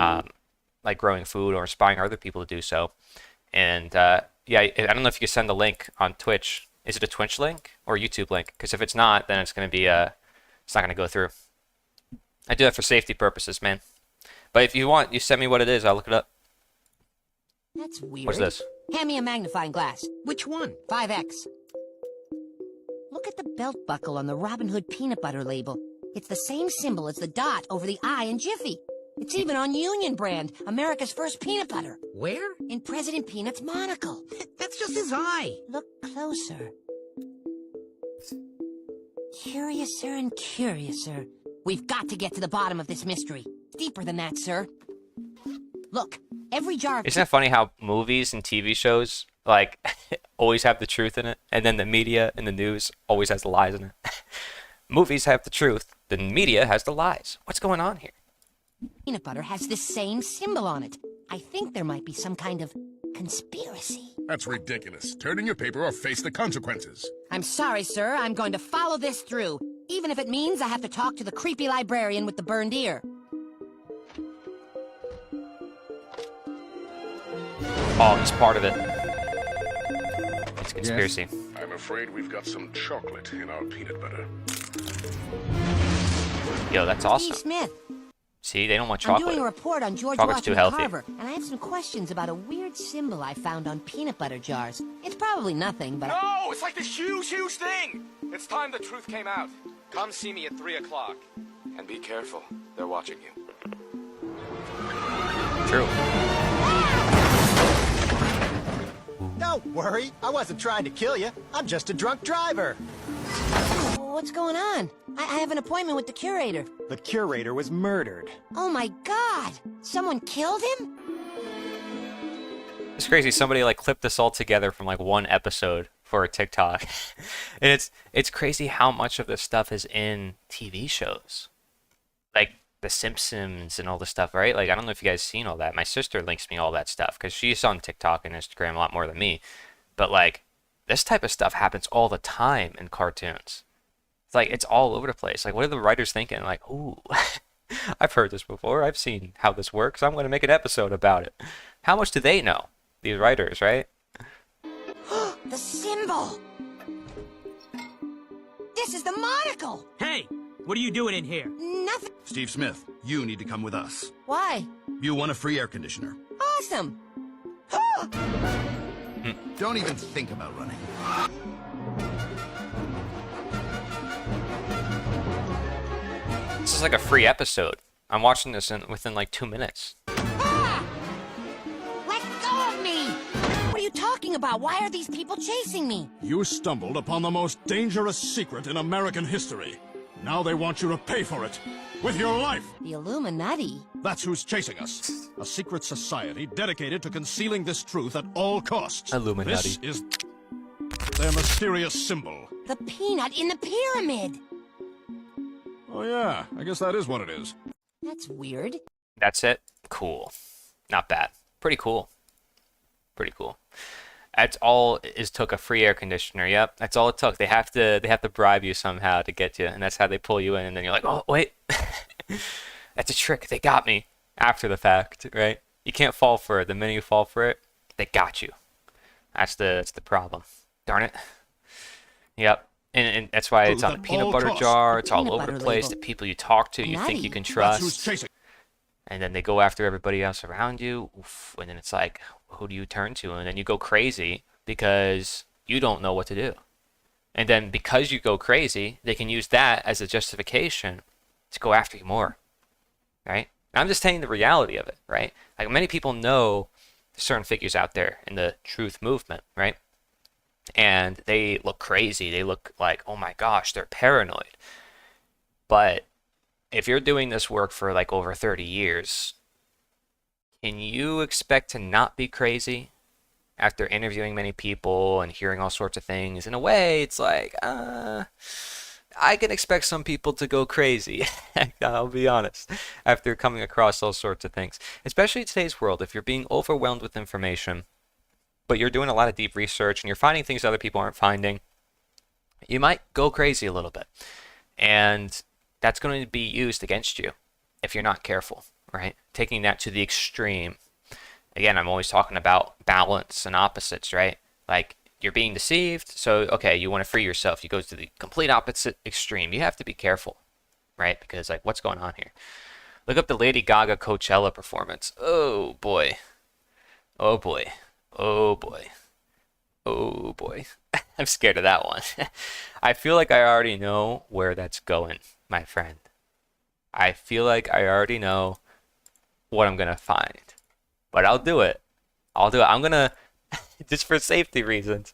Like growing food or inspiring other people to do so. And yeah, I don't know if you can send a link on Twitch. Is it a Twitch link or a YouTube link? Because if it's not, then it's going to be it's not going to go through. I do that for safety purposes, man. But if you want, you send me what it is. I'll look it up. That's weird. What's this? Hand me a magnifying glass. Which one? 5x. Look at the belt buckle on the Robin Hood peanut butter label. It's the same symbol as the dot over the I in Jiffy. It's even on Union Brand, America's first peanut butter. Where? In President Peanut's monocle. That's just his eye. Look closer. Curiouser and curiouser. We've got to get to the bottom of this mystery. Deeper than that, sir. Look, every jar of... Isn't it funny how movies and TV shows, like, always have the truth in it, and then the media and the news always has the lies in it? Movies have the truth, the media has the lies. What's going on here? Peanut butter has this same symbol on it. I think there might be some kind of conspiracy. That's ridiculous. Turn in your paper or face the consequences. I'm sorry, sir. I'm going to follow this through, even if it means I have to talk to the creepy librarian with the burned ear. Oh, he's part of it. It's a conspiracy. Yes. I'm afraid we've got some chocolate in our peanut butter. Yo, that's awesome. Steve Smith. See, they don't want chocolate. I'm doing a report on George Chocolate's too Washington healthy. Carver, and I have some questions about a weird symbol I found on peanut butter jars. It's probably nothing, but... No! It's like this huge, huge thing! It's time the truth came out. Come see me at 3 o'clock. And be careful. They're watching you. True. Don't worry. I wasn't trying to kill you. I'm just a drunk driver. What's going on? I have an appointment with the curator. The curator was murdered. Oh my god! Someone killed him? It's crazy. Somebody like clipped this all together from like one episode for a TikTok. And it's crazy how much of this stuff is in TV shows. Like The Simpsons and all this stuff, right? Like I don't know if you guys seen all that. My sister links me all that stuff because she's on TikTok and Instagram a lot more than me. But like this type of stuff happens all the time in cartoons. It's like it's all over the place. Like what are the writers thinking? Like, ooh, I've heard this before. I've seen how this works. I'm going to make an episode about it. How much do they know? These writers, right? The symbol! This is the monocle! Hey, what are you doing in here? Nothing. Steve Smith, you need to come with us. Why? You want a free air conditioner. Awesome! Don't even think about running. This is like a free episode. I'm watching this within like 2 minutes. Ah! Let go of me! What are you talking about? Why are these people chasing me? You stumbled upon the most dangerous secret in American history. Now they want you to pay for it. With your life. The Illuminati? That's who's chasing us. A secret society dedicated to concealing this truth at all costs. Illuminati. This is their mysterious symbol. The peanut in the pyramid! Oh yeah, I guess that is what it is. That's weird. That's it? Cool. Not bad. Pretty cool. Pretty cool. That's all it took, a free air conditioner. Yep, that's all it took. They have to bribe you somehow to get you, and that's how they pull you in. And then you're like, oh wait, that's a trick. They got me after the fact, right? You can't fall for it. The minute you fall for it, they got you. That's the problem. Darn it. Yep. And that's why it's on a Truth at peanut all butter costs. jar. The It's all peanut over the butter place. label. The people you talk to, you think you can That's who's trust. chasing. And then they go after everybody else around you. Oof, and then it's like, who do you turn to? And then you go crazy because you don't know what to do. And then because you go crazy, they can use that as a justification to go after you more, right? I'm just telling you the reality of it, right? Like many people know certain figures out there in the truth movement, right? And they look crazy. They look like, oh my gosh, they're paranoid. But if you're doing this work for like over 30 years, can you expect to not be crazy after interviewing many people and hearing all sorts of things? In a way, it's like, I can expect some people to go crazy. I'll be honest, after coming across all sorts of things, especially in today's world. If you're being overwhelmed with information, but you're doing a lot of deep research and you're finding things other people aren't finding, you might go crazy a little bit. And that's going to be used against you if you're not careful, right? Taking that to the extreme. Again, I'm always talking about balance and opposites, right? Like, you're being deceived, so, okay, you want to free yourself. You go to the complete opposite extreme. You have to be careful, right? Because, like, what's going on here? Look up the Lady Gaga Coachella performance. Oh, boy. Oh, boy. Oh, boy. Oh, boy. I'm scared of that one. I feel like I already know where that's going, my friend. I feel like I already know what I'm going to find. But I'll do it. I'll do it. I'm going to, just for safety reasons,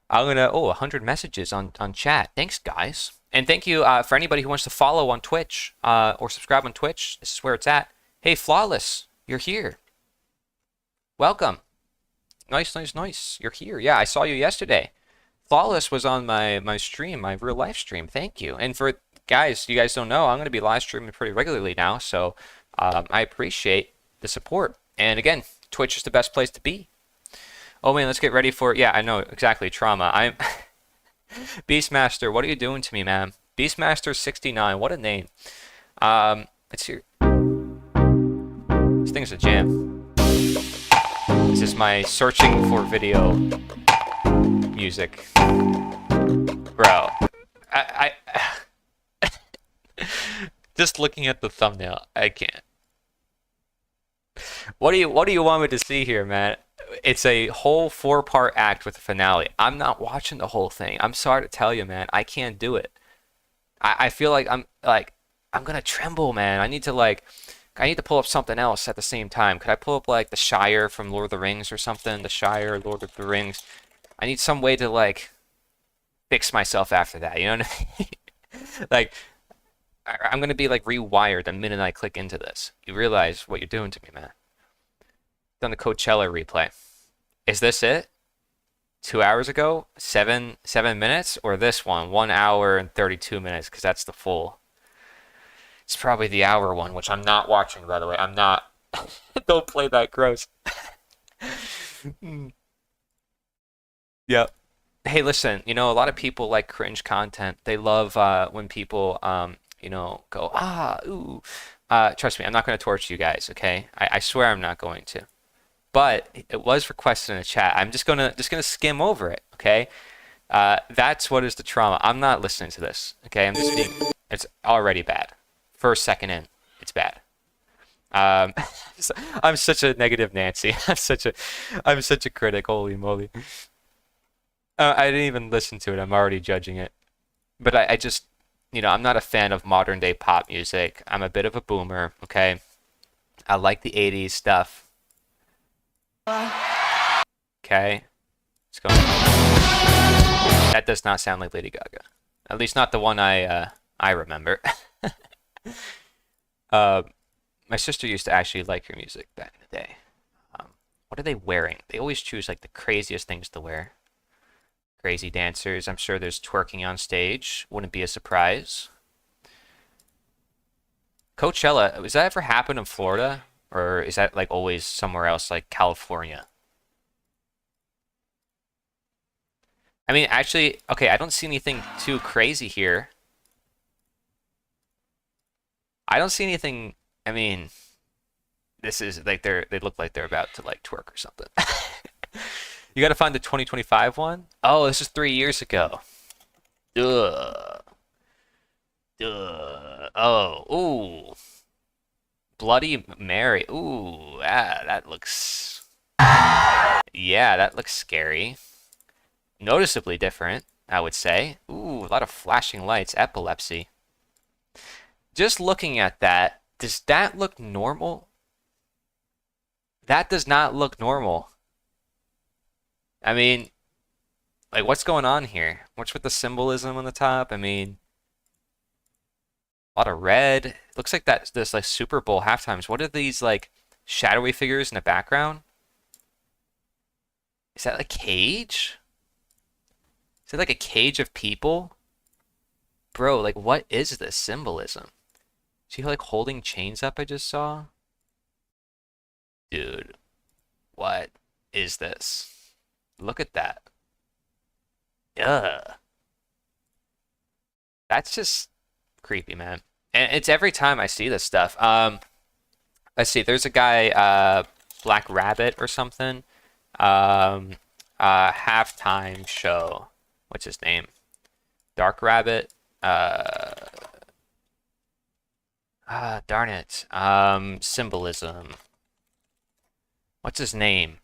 I'm going to, 100 messages on chat. Thanks, guys. And thank you for anybody who wants to follow on Twitch or subscribe on Twitch. This is where it's at. Hey, Flawless, you're here. Welcome. Nice, nice, nice. You're here. Yeah, I saw you yesterday. Flawless was on my stream, my real life stream. Thank you. And for guys, you guys don't know, I'm going to be live streaming pretty regularly now. So I appreciate the support. And again, Twitch is the best place to be. Oh man, let's get ready for, yeah, I know exactly, trauma. I'm Beastmaster, what are you doing to me, man? Beastmaster69, what a name. Let's hear. This thing's a jam. This is my searching for video music. Bro, I just looking at the thumbnail, I can't. What do you want me to see here, man? It's a whole 4-part act with a finale. I'm not watching the whole thing. I'm sorry to tell you, man. I can't do it. I feel like I'm gonna tremble, man. I need to pull up something else at the same time. Could I pull up like The Shire from Lord of the Rings or something? The Shire, Lord of the Rings. I need some way to like fix myself after that. You know what I mean? Like, I'm gonna be like rewired the minute I click into this. You realize what you're doing to me, man. Done the Coachella replay. Is this it? 2 hours ago? 7 minutes? Or this one? 1 hour and 32 minutes, because that's the full. It's probably the hour one, which I'm not watching, by the way. I'm not. Don't play that gross. Yep. Hey, listen, you know, a lot of people like cringe content. They love when people, you know, go, ooh. Trust me, I'm not going to torture you guys, okay? I swear I'm not going to. But it was requested in the chat. I'm just gonna skim over it, okay? That's what is the trauma. I'm not listening to this, okay? I'm just being. It's already bad. First second in, it's bad. I'm such a negative Nancy. I'm such a critic. Holy moly. I didn't even listen to it. I'm already judging it. But I just, you know, I'm not a fan of modern day pop music. I'm a bit of a boomer, okay? I like the 80s stuff. Okay. Let's go. That does not sound like Lady Gaga. At least not the one I remember. My sister used to actually like her music back in the day. What are they wearing? They always choose like the craziest things to wear. Crazy dancers. I'm sure there's twerking on stage. Wouldn't be a surprise. Coachella, does that ever happen in Florida? Or is that like always somewhere else like California? I mean, actually, okay, I don't see anything too crazy here. I don't see anything, I mean, this is like they look like they're about to like twerk or something. You gotta find the 2025 one? Oh, this is 3 years ago. Ugh. Ugh. Oh, ooh. Bloody Mary. Ooh, that looks... Yeah, that looks scary. Noticeably different, I would say. Ooh, a lot of flashing lights. Epilepsy. Just looking at that, does that look normal? That does not look normal. I mean, like, what's going on here? What's with the symbolism on the top? I mean, a lot of red. Looks like that's this like Super Bowl halftimes. What are these like shadowy figures in the background? Is that a cage? Is it like a cage of people? Bro, like what is this symbolism? Is he like holding chains up I just saw? Dude, what is this? Look at that. Ugh. That's just creepy, man. And it's every time I see this stuff. Let's see, there's a guy, Black Rabbit or something. Halftime show. What's his name? Dark Rabbit. Darn it. Symbolism. What's his name?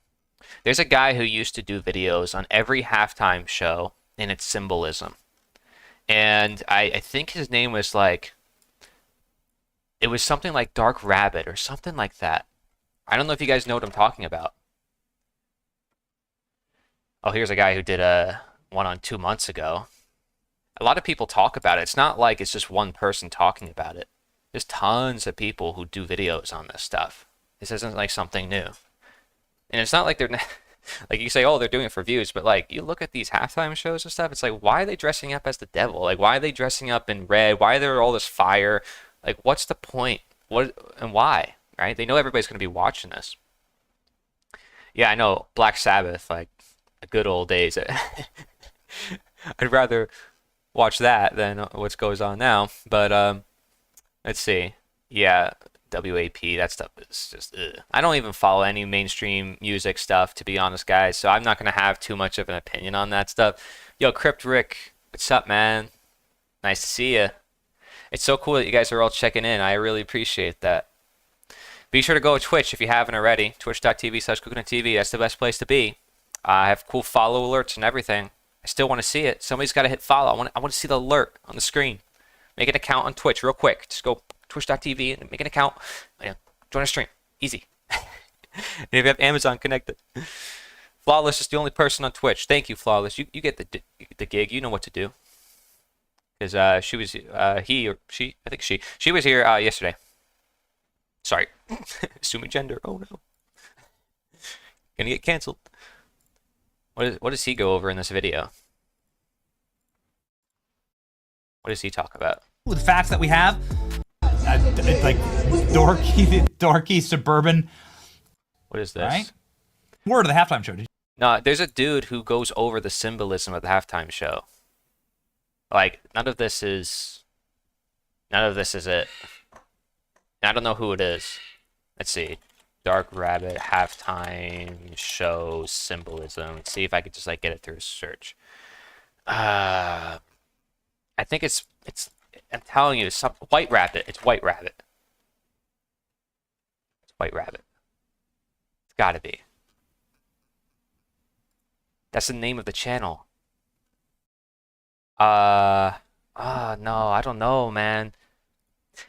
There's a guy who used to do videos on every halftime show and its symbolism. And I think his name was like, it was something like Dark Rabbit or something like that. I don't know if you guys know what I'm talking about. Oh, here's a guy who did one on 2 months ago. A lot of people talk about it. It's not like it's just one person talking about it. There's tons of people who do videos on this stuff. This isn't like something new. And it's not like they're like you say, oh, they're doing it for views, but like you look at these halftime shows and stuff, it's like, why are they dressing up as the devil? Like, why are they dressing up in red? Why are there all this fire? Like, what's the point? What and why? Right? They know everybody's going to be watching this. Yeah, I know. Black Sabbath, like the good old days. I'd rather watch that than what goes on now. But let's see. Yeah, WAP, that stuff is just ugh. I don't even follow any mainstream music stuff, to be honest, guys, so I'm not going to have too much of an opinion on that stuff. Yo, Crypt Rick, what's up, man? Nice to see you. It's so cool that you guys are all checking in. I really appreciate that. Be sure to go to Twitch if you haven't already. Twitch.tv/CoconutTV. That's the best place to be. I have cool follow alerts and everything. I still want to see it. Somebody's got to hit follow. I want to see the alert on the screen. Make an account on Twitch real quick. Just go twitch.tv and make an account. Yeah, join a stream. Easy. And if you have Amazon connected. Flawless is the only person on Twitch. Thank you, Flawless. You get the gig. You know what to do. Because she was, he or she, I think she was here yesterday. Sorry. Assuming gender. Oh no. Gonna get canceled. What does he go over in this video? What does he talk about? With facts that we have, it's like dorky suburban. What is this? Right? Word of the halftime show. No, there's a dude who goes over the symbolism of the halftime show. Like, none of this is it. I don't know who it is. Let's see. Dark Rabbit halftime show symbolism. Let's see if I could just like get it through a search. I think it's I'm telling you, it's White Rabbit. It's White Rabbit. It's White Rabbit. It's gotta be. That's the name of the channel. No, I don't know, man.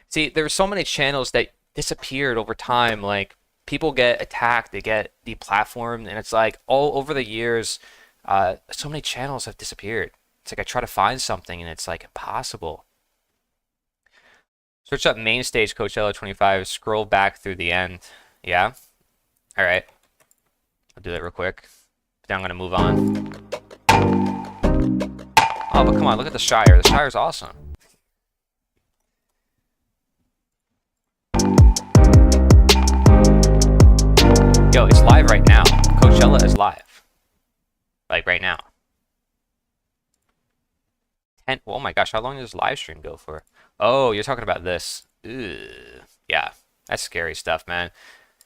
See, there were so many channels that disappeared over time. Like, people get attacked, they get deplatformed, and it's like all over the years, so many channels have disappeared. It's like I try to find something and it's like impossible. Search up main stage Coachella 25, scroll back through the end. Yeah? Alright. I'll do that real quick. Then I'm gonna move on. Oh, but come on, look at the Shire. The Shire's awesome. Yo, it's live right now. Coachella is live. Like, right now. Oh my gosh, how long does live stream go for? Oh, you're talking about this. Ugh. Yeah, that's scary stuff, man.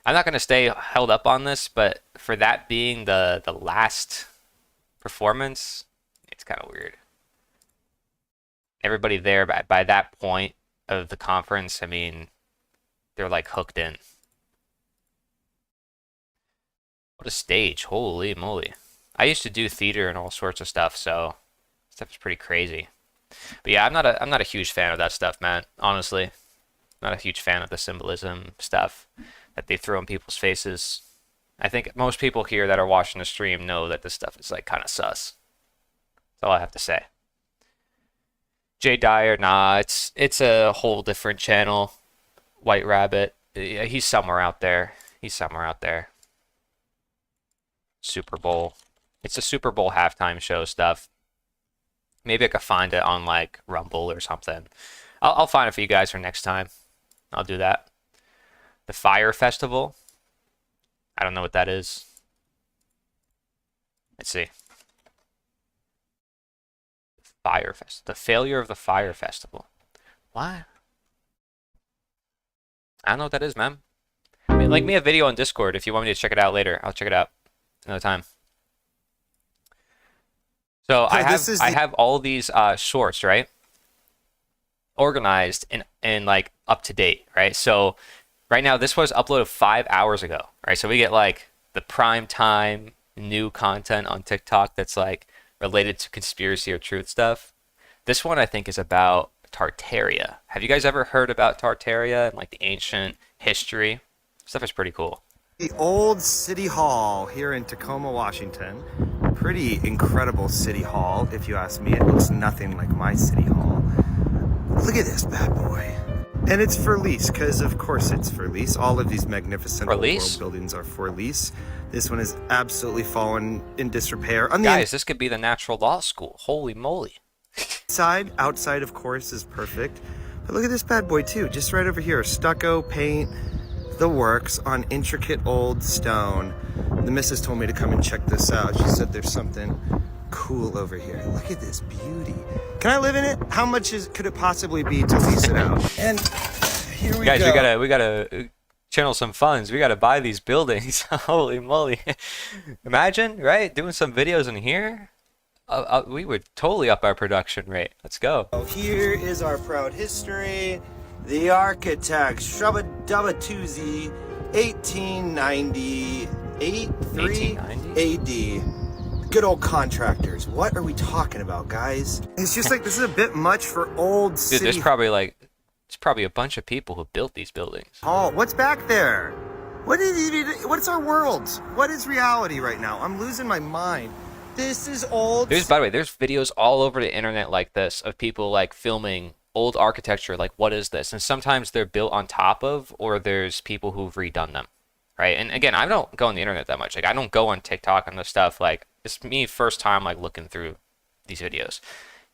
I'm not going to stay held up on this, but for that being the last performance, it's kind of weird. everybody there by that point of the conference, I mean, they're like hooked in. What a stage. Holy moly. I used to do theater and all sorts of stuff, so stuff is pretty crazy. But yeah, I'm not a huge fan of that stuff, man. Honestly. Not a huge fan of the symbolism stuff that they throw in people's faces. I think most people here that are watching the stream know that this stuff is like kind of sus. That's all I have to say. Jay Dyer, nah, it's a whole different channel. White Rabbit, he's somewhere out there. He's somewhere out there. Super Bowl. It's a Super Bowl halftime show stuff. Maybe I could find it on like Rumble or something. I'll find it for you guys for next time. I'll do that. The Fire Festival. I don't know what that is. Let's see. The failure of the Fire Festival. What? I don't know what that is, man. I mean, like me a video on Discord if you want me to check it out later. I'll check it out another time. So I have all these shorts, right? Organized and like up to date, right? So right now this was uploaded 5 hours ago, right? So we get like the prime time new content on TikTok that's like related to conspiracy or truth stuff. This one I think is about Tartaria. Have you guys ever heard about Tartaria and like the ancient history? Stuff is pretty cool. The old city hall here in Tacoma, Washington. Pretty incredible city hall, if you ask me. It looks nothing like my city hall. Look at this bad boy. And it's for lease, because of course it's for lease. All of these magnificent old world buildings are for lease. This one is absolutely fallen in disrepair. On the Guys, this could be the natural law school. Holy moly. outside of course is perfect. But look at this bad boy too, just right over here. Stucco, paint, the works on intricate old stone. The missus told me to come and check this out. She said there's something cool over here. Look at this beauty. Can I live in it? How much could it possibly be to lease it out? And here we go. Guys, we gotta channel some funds. We gotta buy these buildings. Holy moly. Imagine, right? Doing some videos in here. We would totally up our production rate. Let's go. Oh, here is our proud history. The architect, Shubba Dubba Toozy, 1898, 3 AD. Good old contractors. What are we talking about, guys? It's just like, this is a bit much for old city. Dude, there's probably a bunch of people who built these buildings. Oh, what's back there? What's our world? What is reality right now? I'm losing my mind. This is old. By the way, there's videos all over the internet like this of people like filming old architecture, like what is this? And sometimes they're built on top of, or there's people who've redone them, right? And again, I don't go on the internet that much. Like I don't go on TikTok and this stuff. Like it's me first time like looking through these videos,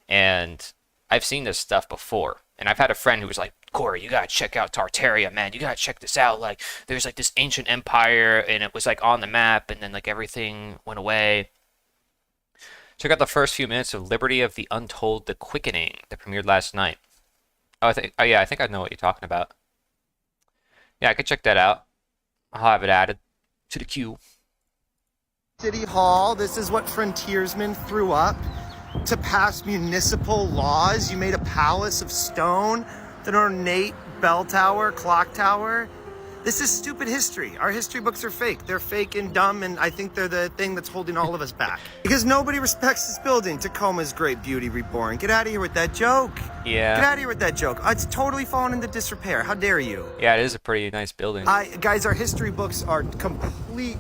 and I've seen this stuff before. And I've had a friend who was like, Corey, you gotta check out Tartaria, man. You gotta check this out. Like there's like this ancient empire, and it was like on the map, and then like everything went away. Check out the first few minutes of Liberty of the Untold: The Quickening that premiered last night. Oh yeah, I think I know what you're talking about. Yeah, I could check that out. I'll have it added to the queue. City Hall, this is what frontiersmen threw up to pass municipal laws. You made a palace of stone, an ornate bell tower, clock tower. This is stupid history. Our history books are fake. They're fake and dumb, and I think they're the thing that's holding all of us back. Because nobody respects this building. Tacoma's great beauty reborn. Get out of here with that joke. Yeah. Get out of here with that joke. It's totally fallen into disrepair. How dare you? Yeah, it is a pretty nice building. Guys, our history books are complete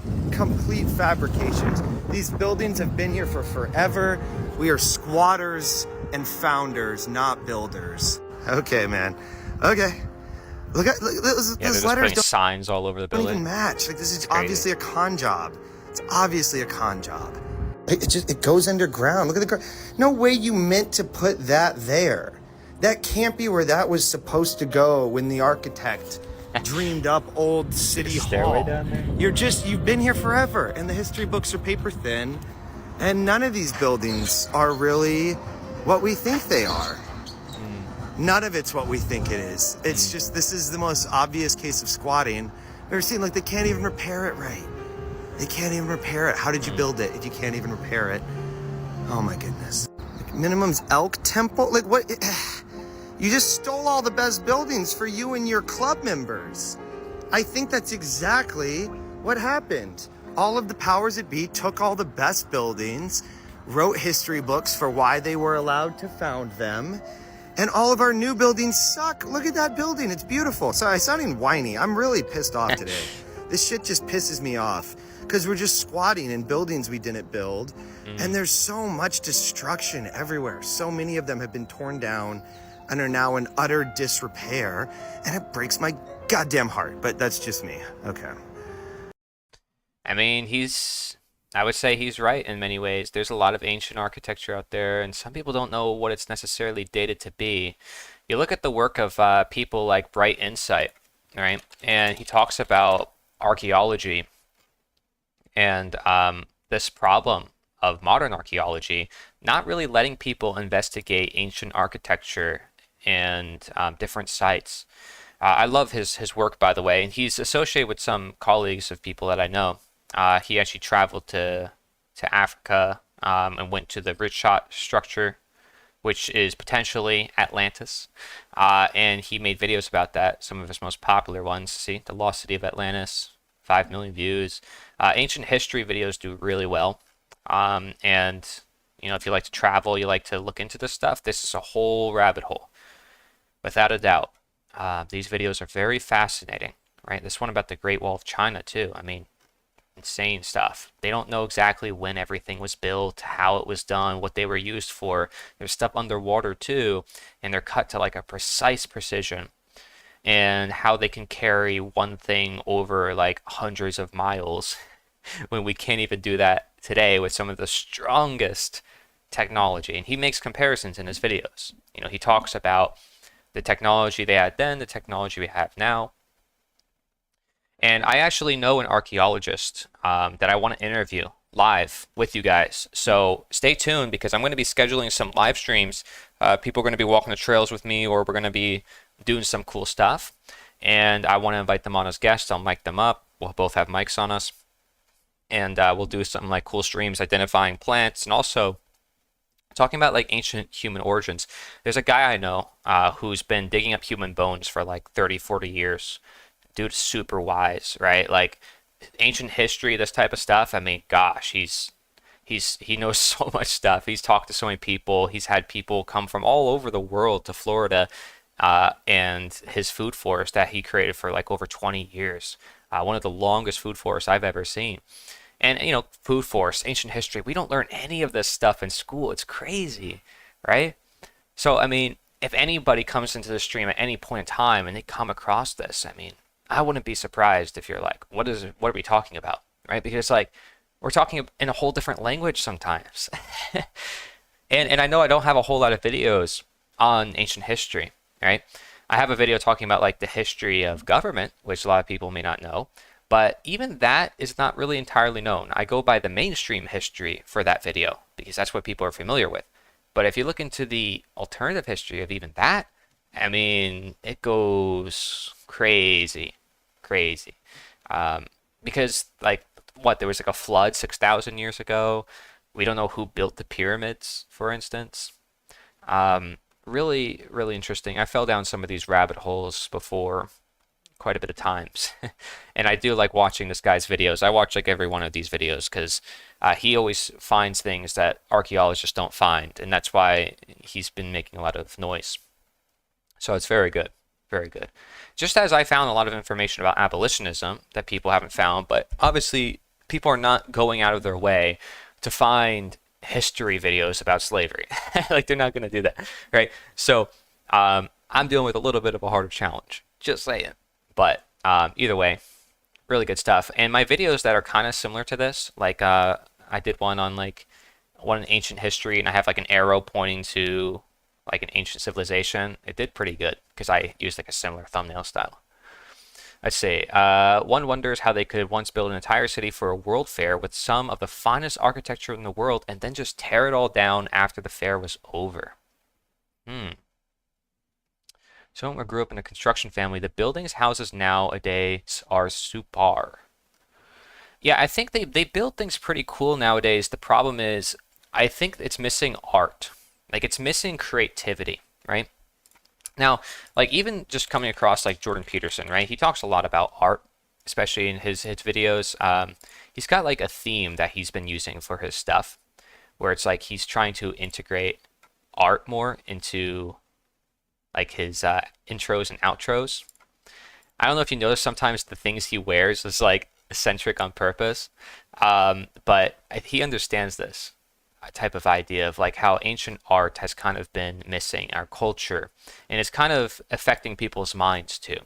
fabrications. These buildings have been here for forever. We are squatters and founders, not builders. Okay, man. Okay. Look at those letters. Signs all over the building. Don't even match. Like this is obviously a con job. It's obviously a con job. It goes underground. Look at the ground. No way you meant to put that there. That can't be where that was supposed to go when the architect dreamed up old city hall. Down there? You've been here forever, and the history books are paper thin, and none of these buildings are really what we think they are. None of it's what we think it is. It's just, this is the most obvious case of squatting. I've ever seen, like, they can't even repair it right. They can't even repair it. How did you build it if you can't even repair it? Oh my goodness. Minimum's Elk Temple? Like, what? You just stole all the best buildings for you and your club members. I think that's exactly what happened. All of the powers that be took all the best buildings, wrote history books for why they were allowed to found them, and all of our new buildings suck. Look at that building. It's beautiful. Sorry, I'm sounding whiny. I'm really pissed off today. This shit just pisses me off because we're just squatting in buildings we didn't build, and there's so much destruction everywhere. So many of them have been torn down and are now in utter disrepair, and it breaks my goddamn heart, but that's just me. Okay. I mean, I would say he's right in many ways. There's a lot of ancient architecture out there, and some people don't know what it's necessarily dated to be. You look at the work of people like Bright Insight, right? And he talks about archaeology and this problem of modern archaeology not really letting people investigate ancient architecture and different sites. I love his work, by the way, and he's associated with some colleagues of people that I know. He actually traveled to Africa and went to the Richat structure, which is potentially Atlantis, and he made videos about that. Some of his most popular ones, see, the Lost City of Atlantis, 5 million views. Ancient history videos do really well, and you know, if you like to travel, you like to look into this stuff, this is a whole rabbit hole, without a doubt. These videos are very fascinating, right? This one about the Great Wall of China too. I mean, insane stuff. They don't know exactly when everything was built, how it was done, what they were used for. There's stuff underwater too, and they're cut to like a precise precision, and how they can carry one thing over like hundreds of miles when we can't even do that today with some of the strongest technology. And he makes comparisons in his videos. You know, he talks about the technology they had then, the technology we have now. And I actually know an archaeologist that I want to interview live with you guys. So stay tuned, because I'm going to be scheduling some live streams. People are going to be walking the trails with me, or we're going to be doing some cool stuff. And I want to invite them on as guests. I'll mic them up. We'll both have mics on us. And we'll do some like cool streams identifying plants and also talking about like ancient human origins. There's a guy I know who's been digging up human bones for like 30, 40 years. Dude's super wise, right? Like ancient history, this type of stuff. I mean, gosh, he knows so much stuff. He's talked to so many people. He's had people come from all over the world to Florida, and his food forest that he created for like over 20 years. One of the longest food forests I've ever seen. And, you know, food forests, ancient history, we don't learn any of this stuff in school. It's crazy, right? So, I mean, if anybody comes into the stream at any point in time and they come across this, I mean, I wouldn't be surprised if you're like, what are we talking about, right? Because, like, we're talking in a whole different language sometimes. and I know I don't have a whole lot of videos on ancient history, right? I have a video talking about, like, the history of government, which a lot of people may not know. But even that is not really entirely known. I go by the mainstream history for that video because that's what people are familiar with. But if you look into the alternative history of even that, I mean, it goes crazy. Because, like, there was like a flood 6,000 years ago. We don't know who built the pyramids, for instance. Really, really interesting. I fell down some of these rabbit holes before quite a bit of times. And I do like watching this guy's videos. I watch like every one of these videos because he always finds things that archaeologists don't find, and that's why he's been making a lot of noise. So it's very good, very good. Just as I found a lot of information about abolitionism that people haven't found, but obviously people are not going out of their way to find history videos about slavery. Like, they're not going to do that, right? So I'm dealing with a little bit of a harder challenge, just saying. But either way, really good stuff. And my videos that are kind of similar to this, like I did one on like one in ancient history, and I have like an arrow pointing to like an ancient civilization. It did pretty good because I used like a similar thumbnail style. Let's see. One wonders how they could once build an entire city for a world fair with some of the finest architecture in the world and then just tear it all down after the fair was over. Someone grew up in a construction family. The buildings, houses nowadays are super. Yeah, I think they build things pretty cool nowadays. The problem is, I think it's missing art, Like, it's missing creativity, right? Now, like, even just coming across like Jordan Peterson, right? He talks a lot about art, especially in his videos. He's got like a theme that he's been using for his stuff, where it's like he's trying to integrate art more into like his intros and outros. I don't know if you notice sometimes the things he wears is like eccentric on purpose, but he understands this type of idea of like how ancient art has kind of been missing our culture, and it's kind of affecting people's minds too.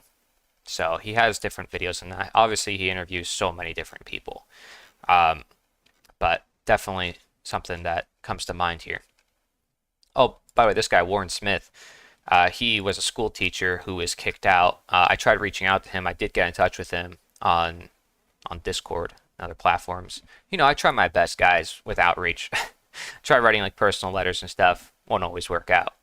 So he has different videos on that. Obviously, he interviews so many different people, but definitely something that comes to mind here. Oh, by the way, this guy, Warren Smith, he was a school teacher who was kicked out. I tried reaching out to him. I did get in touch with him on Discord and other platforms. You know, I try my best, guys, with outreach. Try writing like personal letters and stuff. Won't always work out.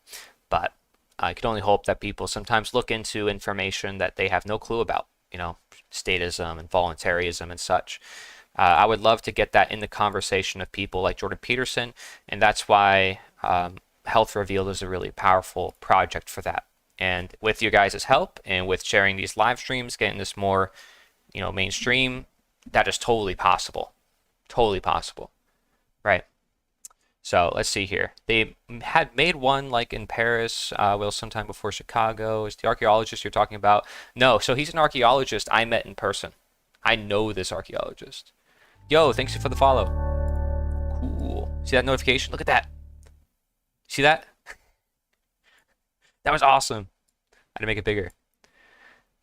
But I could only hope that people sometimes look into information that they have no clue about. You know, statism and voluntarism and such. I would love to get that in the conversation of people like Jordan Peterson, and that's why Health Revealed is a really powerful project for that. And with your guys' help and with sharing these live streams, getting this more, you know, mainstream, that is totally possible. Totally possible. Right. So let's see here. They had made one like in Paris, sometime before Chicago. Is the archaeologist you're talking about? No, so he's an archaeologist I met in person. I know this archaeologist. Yo, thanks for the follow. Cool. See that notification? Look at that. See that? That was awesome. I had to make it bigger.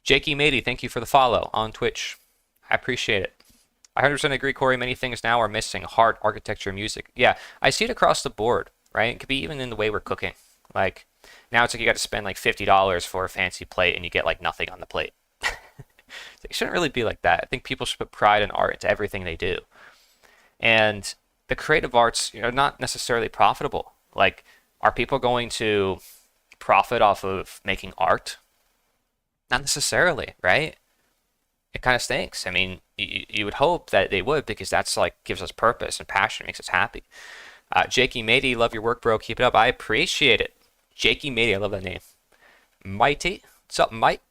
Jakey Matey, thank you for the follow on Twitch. I appreciate it. I 100% agree, Corey. Many things now are missing. Art, architecture, music. Yeah, I see it across the board, right? It could be even in the way we're cooking. Like, now it's like you got to spend like $50 for a fancy plate and you get like nothing on the plate. It shouldn't really be like that. I think people should put pride and art into everything they do. And the creative arts, you know, not necessarily profitable. Like, are people going to profit off of making art? Not necessarily, right? It kind of stinks. I mean, you would hope that they would, because that's like gives us purpose and passion, makes us happy. Jakey Matey, love your work, bro. Keep it up. I appreciate it. Jakey Matey, I love that name. Mighty, what's up, Mike?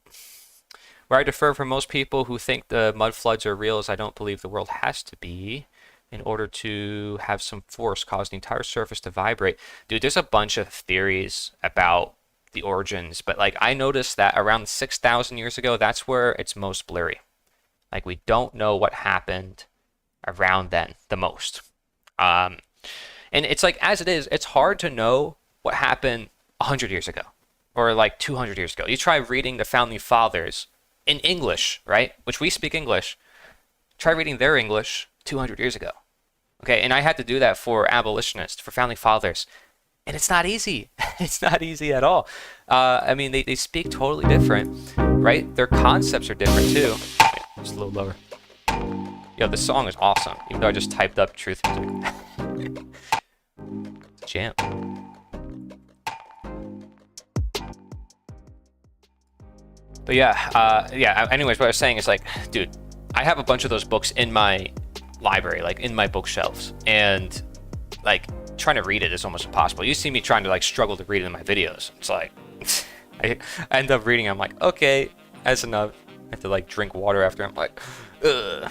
Where I differ from most people who think the mud floods are real is I don't believe the world has to be in order to have some force cause the entire surface to vibrate. Dude, there's a bunch of theories about the origins, but like I noticed that around 6,000 years ago, that's where it's most blurry. Like, we don't know what happened around then the most. And it's like, as it is, it's hard to know what happened 100 years ago or like 200 years ago. You try reading the Founding Fathers in English, right? Which we speak English. Try reading their English 200 years ago. Okay, and I had to do that for abolitionists, for Founding Fathers. And it's not easy. It's not easy at all. I mean, they speak totally different, right? Their concepts are different too. Just a little lower. Yo, this song is awesome, even though I just typed up truth music. It's a jam. But yeah, anyways, what I was saying is like, dude, I have a bunch of those books in my library, like in my bookshelves, and like trying to read it is almost impossible. You see me trying to like struggle to read it in my videos. It's like, I end up reading, I'm like, okay, that's enough. I have to like drink water after. I'm like, ugh.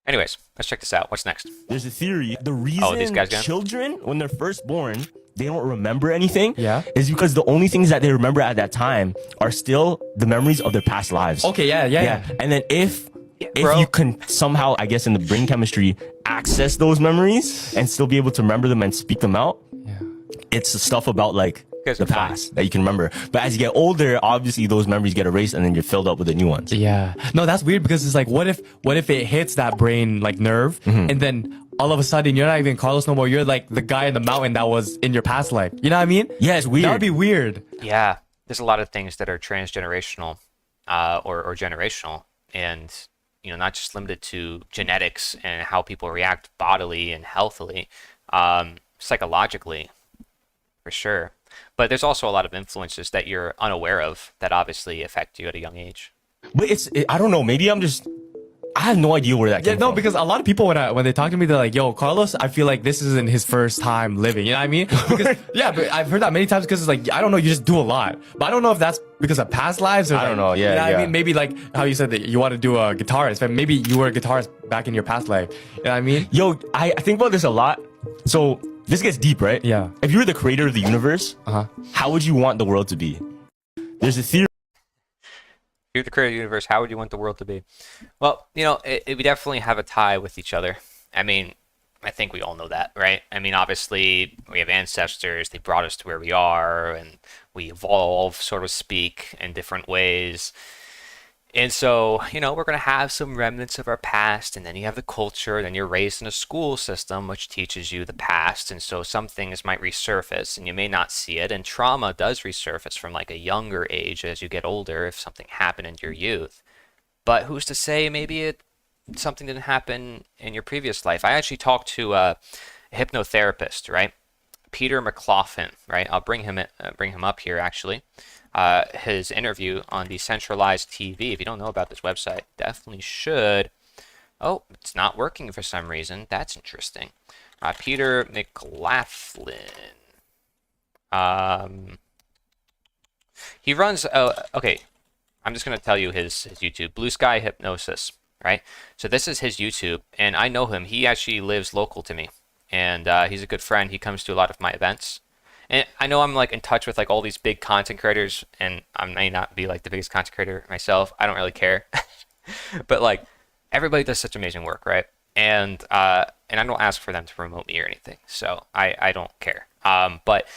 Anyways, let's check this out. What's next? There's a theory. The reason these guys again? Children, when they're first born, they don't remember anything, is because the only things that they remember at that time are still the memories of their past lives. Okay, yeah. And then if you can somehow, I guess in the brain chemistry, access those memories and still be able to remember them and speak them out, it's the stuff about like the past that you can remember. But as you get older, obviously those memories get erased and then you're filled up with the new ones. Yeah. No, that's weird, because it's like, what if it hits that brain like nerve, and then all of a sudden you're not even Carlos no more, you're like the guy in the mountain that was in your past life. You know what I mean? Yeah, it's weird. That would be weird. Yeah, there's a lot of things that are transgenerational or generational, and you know, not just limited to genetics and how people react bodily and healthily, psychologically, for sure. But there's also a lot of influences that you're unaware of that obviously affect you at a young age. But I don't know, maybe I'm just I have no idea where that came no, from. because a lot of people when they talk to me, they're like, "Yo, Carlos, I feel like this isn't his first time living." You know what I mean? Because, yeah, but I've heard that many times because it's like I don't know, you just do a lot, but I don't know if that's because of past lives or I don't know. you Yeah, know what yeah. I mean? Maybe like how you said that you want to do a guitarist, but maybe you were a guitarist back in your past life. You know what I mean? Yo, I think about this a lot. So this gets deep, right? Yeah. If you were the creator of the universe, how would you want the world to be? There's a theory. If you're the creator of the universe, how would you want the world to be? Well, you know, we definitely have a tie with each other. I mean, I think we all know that, right? I mean, obviously, we have ancestors. They brought us to where we are, and we evolve, so to speak, in different ways. And so, you know, we're going to have some remnants of our past, and then you have the culture, and then you're raised in a school system which teaches you the past, and so some things might resurface, and you may not see it, and trauma does resurface from like a younger age as you get older if something happened in your youth. But who's to say maybe something didn't happen in your previous life? I actually talked to a hypnotherapist, right? Peter McLaughlin, right? I'll bring him up here actually. His interview on Decentralized TV. If you don't know about this website, definitely should. Oh, it's not working for some reason. That's interesting. Peter McLaughlin. He runs. Okay. I'm just gonna tell you his YouTube. Blue Sky Hypnosis. Right. So this is his YouTube, and I know him. He actually lives local to me, and he's a good friend. He comes to a lot of my events. And I know I'm like in touch with like all these big content creators, and I may not be like the biggest content creator myself. I don't really care, but like everybody does such amazing work, right? And I don't ask for them to promote me or anything, so I don't care. But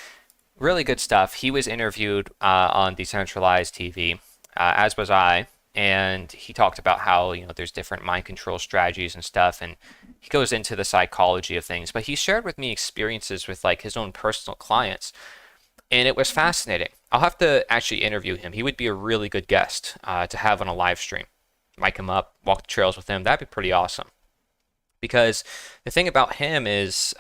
really good stuff. He was interviewed on Decentralized TV, as was I, and he talked about how there's different mind control strategies and stuff, and he goes into the psychology of things. But he shared with me experiences with like his own personal clients, and it was fascinating. I'll have to actually interview him. He would be a really good guest to have on a live stream. Mic him up, walk the trails with him. That'd be pretty awesome. Because the thing about him is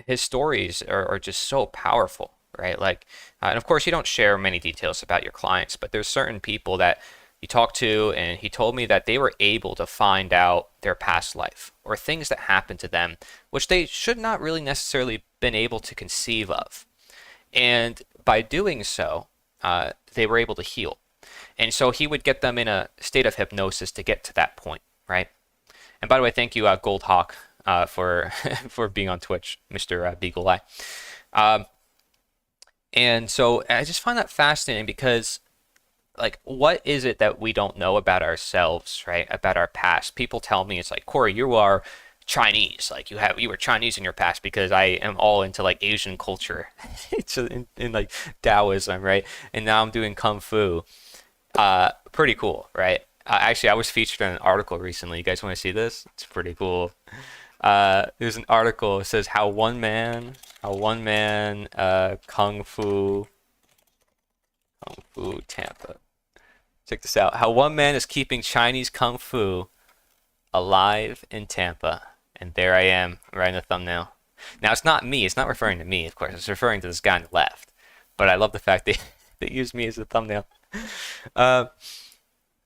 his stories are just so powerful, right? Like, and of course, you don't share many details about your clients, but there's certain people that you talk to, and he told me that they were able to find out their past life or things that happened to them, which they should not really necessarily been able to conceive of. And by doing so, they were able to heal. And so he would get them in a state of hypnosis to get to that point, right? And by the way, thank you, Goldhawk, for for being on Twitch, Mr. Beagle Eye. And so I just find that fascinating because, like, what is it that we don't know about ourselves, right? About our past? People tell me it's like, Corey, you are Chinese. Like, you were Chinese in your past, because I am all into like Asian culture, it's in like Taoism, right? And now I'm doing Kung Fu. Pretty cool, right? Actually, I was featured in an article recently. You guys want to see this? It's pretty cool. There's an article. It says how one man, Kung Fu Tampa. Check this out. How one man is keeping Chinese Kung Fu alive in Tampa. And there I am, right in the thumbnail. Now, it's not me. It's not referring to me, of course. It's referring to this guy on the left. But I love the fact that they used me as a thumbnail.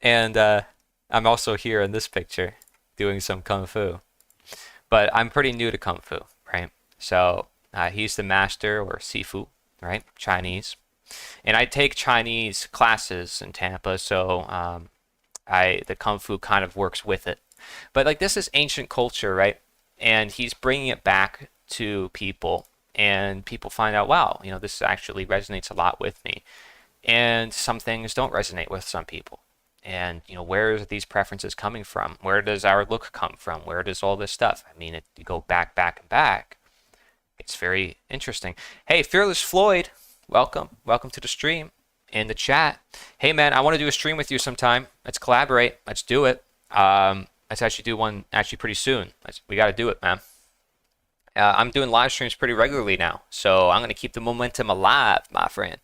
And I'm also here in this picture doing some Kung Fu. But I'm pretty new to Kung Fu, right? So he's the master, or Sifu, right? Chinese. And I take Chinese classes in Tampa, so the Kung Fu kind of works with it. But like, this is ancient culture, right? And he's bringing it back to people, and people find out, wow, this actually resonates a lot with me. And some things don't resonate with some people. And where are these preferences coming from? Where does our look come from? Where does all this stuff? I mean, you go back and back. It's very interesting. Hey, Fearless Floyd, welcome to the stream and the chat. Hey man, I want to do a stream with you sometime. Let's collaborate. Let's do it. Let's actually do one pretty soon. We got to do it, man. I'm doing live streams pretty regularly now, so I'm gonna keep the momentum alive, my friend.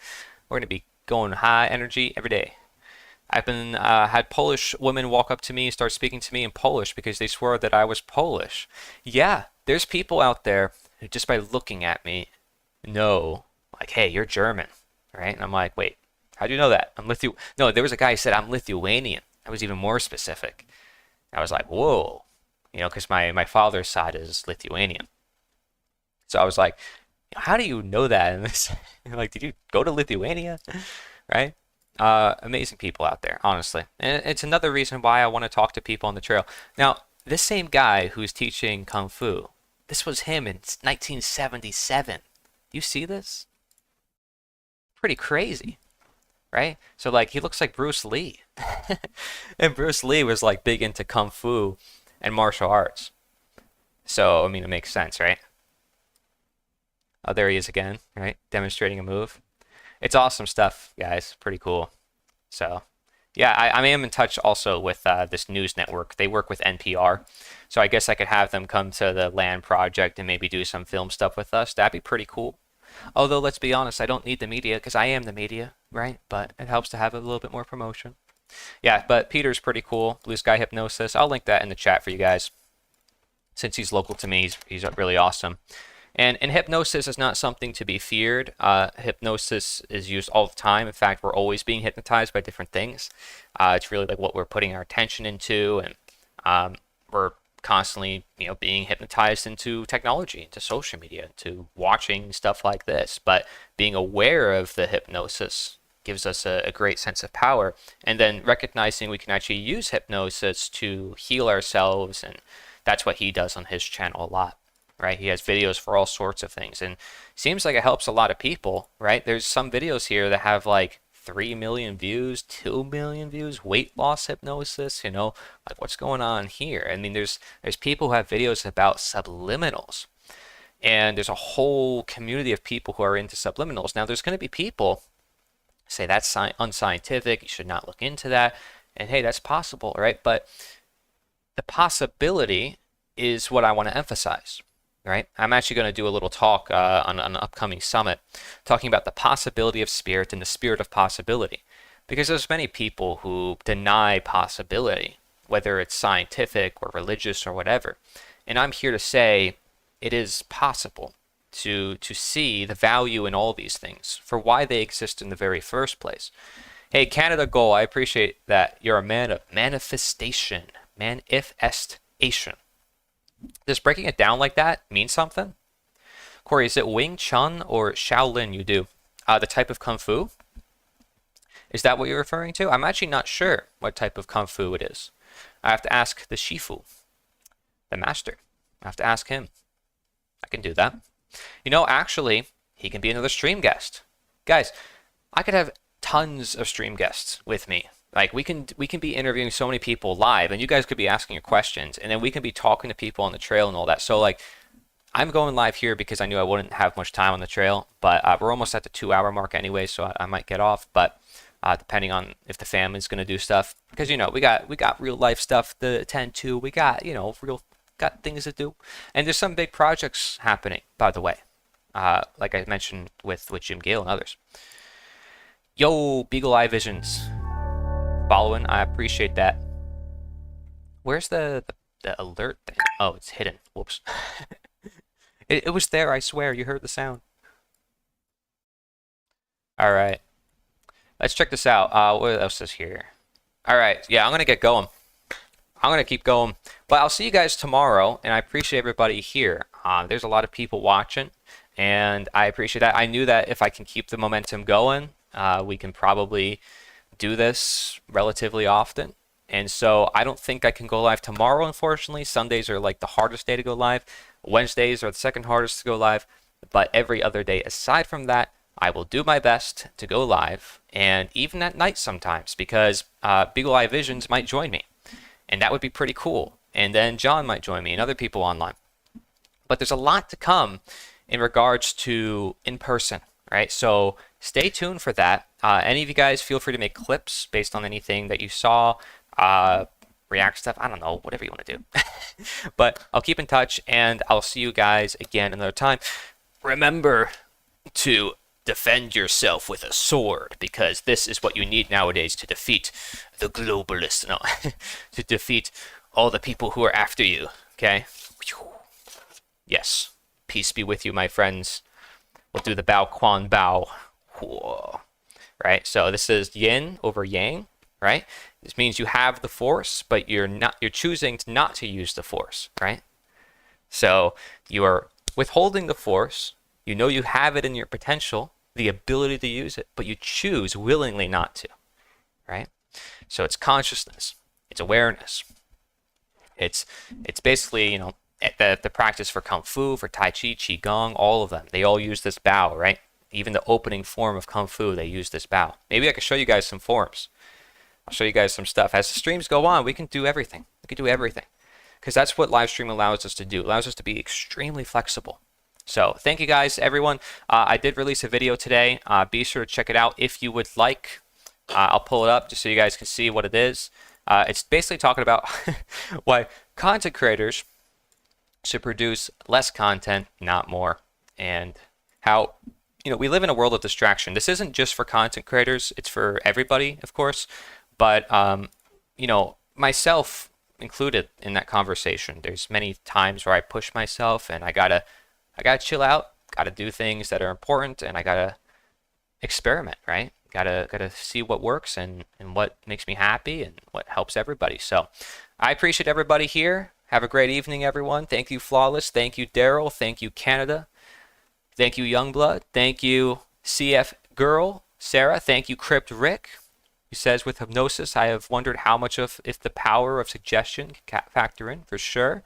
We're gonna be going high energy every day. I've been had Polish women walk up to me and start speaking to me in Polish because they swore that I was Polish. Yeah, there's people out there who just by looking at me know, like, hey, you're German, right? And I'm like, wait, how do you know that? No, there was a guy who said I'm Lithuanian. That was even more specific. I was like, whoa, you know, because my father's side is Lithuanian. So I was like, how do you know that? And this, like, did you go to Lithuania? Right? Amazing people out there, honestly. And it's another reason why I want to talk to people on the trail. Now, this same guy who's teaching Kung Fu, this was him in 1977. You see this? Pretty crazy, right? So, like, he looks like Bruce Lee. And Bruce Lee was, like, big into Kung Fu and martial arts. So, I mean, it makes sense, right? Oh, there he is again, right? Demonstrating a move. It's awesome stuff, guys. Pretty cool. So, yeah, I am in touch also with this news network. They work with NPR. So I guess I could have them come to the land project and maybe do some film stuff with us. That'd be pretty cool. Although, let's be honest, I don't need the media because I am the media, right? But it helps to have a little bit more promotion. Yeah, but Peter's pretty cool. Blue Sky Hypnosis. I'll link that in the chat for you guys. Since he's local to me, he's really awesome. And hypnosis is not something to be feared. Hypnosis is used all the time. In fact, we're always being hypnotized by different things. It's really like what we're putting our attention into, and we're constantly, you know, being hypnotized into technology, into social media, into watching stuff like this. But being aware of the hypnosis gives us a great sense of power, and then recognizing we can actually use hypnosis to heal ourselves, and that's what he does on his channel a lot. Right, he has videos for all sorts of things, and seems like it helps a lot of people. Right, there's some videos here that have like 3 million views, 2 million views, weight loss hypnosis. You know, like what's going on here? I mean, there's people who have videos about subliminals, and there's a whole community of people who are into subliminals. Now, there's going to be people say that's unscientific. You should not look into that. And hey, that's possible, right? But the possibility is what I want to emphasize. Right? I'm actually going to do a little talk on an upcoming summit talking about the possibility of spirit and the spirit of possibility. Because there's many people who deny possibility, whether it's scientific or religious or whatever. And I'm here to say it is possible to see the value in all these things for why they exist in the very first place. Hey, Canada Goal, I appreciate that. You're a man of manifestation. Manifestation. Does breaking it down like that mean something? Corey, is it Wing Chun or Shaolin you do? The type of Kung Fu? Is that what you're referring to? I'm actually not sure what type of Kung Fu it is. I have to ask the Shifu, the master. I have to ask him. I can do that. You know, actually, he can be another stream guest. Guys, I could have tons of stream guests with me. Like we can be interviewing so many people live, and you guys could be asking your questions, and then we can be talking to people on the trail and all that. So like, I'm going live here because I knew I wouldn't have much time on the trail, but we're almost at the 2-hour mark anyway, so I might get off. But depending on if the family's gonna do stuff, because you know we got real life stuff to attend to. We got got things to do, and there's some big projects happening, by the way. Like I mentioned with Jim Gale and others. Yo, Beagle Eye Visions. Following, I appreciate that. Where's the alert thing? Oh, it's hidden. Whoops. it was there, I swear. You heard the sound. All right. Let's check this out. What else is here? All right. Yeah, I'm going to get going. I'm going to keep going. But I'll see you guys tomorrow, and I appreciate everybody here. There's a lot of people watching, and I appreciate that. I knew that if I can keep the momentum going, we can probably do this relatively often. And so I don't think I can go live tomorrow, unfortunately. Sundays are like the hardest day to go live. Wednesdays are the second hardest to go live. But every other day aside from that, I will do my best to go live, and even at night sometimes, because Beagle Eye Visions might join me, and that would be pretty cool. And then John might join me and other people online. But there's a lot to come in regards to in person, right? So stay tuned for that. Any of you guys feel free to make clips based on anything that you saw, react stuff, I don't know, whatever you want to do. But I'll keep in touch, and I'll see you guys again another time. Remember to defend yourself with a sword, because this is what you need nowadays to defeat the globalists. No, to defeat all the people who are after you, okay? Yes. Peace be with you, my friends. We'll do the Bao Quan Bao. Right? So this is yin over yang, right? This means you have the Force, but you're choosing not to use the Force, right? So you are withholding the Force. You know you have it in your potential, the ability to use it, but you choose willingly not to, right? So it's consciousness, it's awareness. It's basically, you know, the practice for Kung Fu, for Tai Chi, Qigong, all of them. They all use this bow, right? Even the opening form of Kung Fu, they use this bow. Maybe I can show you guys some forms. I'll show you guys some stuff. As the streams go on, we can do everything. We can do everything. Because that's what live stream allows us to do. It allows us to be extremely flexible. So thank you guys, everyone. I did release a video today. Be sure to check it out if you would like. I'll pull it up just so you guys can see what it is. It's basically talking about why content creators should produce less content, not more. And how, you know, we live in a world of distraction. This isn't just for content creators. It's for everybody, of course. But, you know, myself included in that conversation. There's many times where I push myself and I gotta chill out, gotta do things that are important, and I gotta experiment, right? Gotta see what works and what makes me happy and what helps everybody. So I appreciate everybody here. Have a great evening, everyone. Thank you, Flawless. Thank you, Daryl. Thank you, Canada. Thank you, Youngblood. Thank you, CF Girl, Sarah. Thank you, Crypt Rick. He says, with hypnosis, I have wondered how much of if the power of suggestion can factor in, for sure.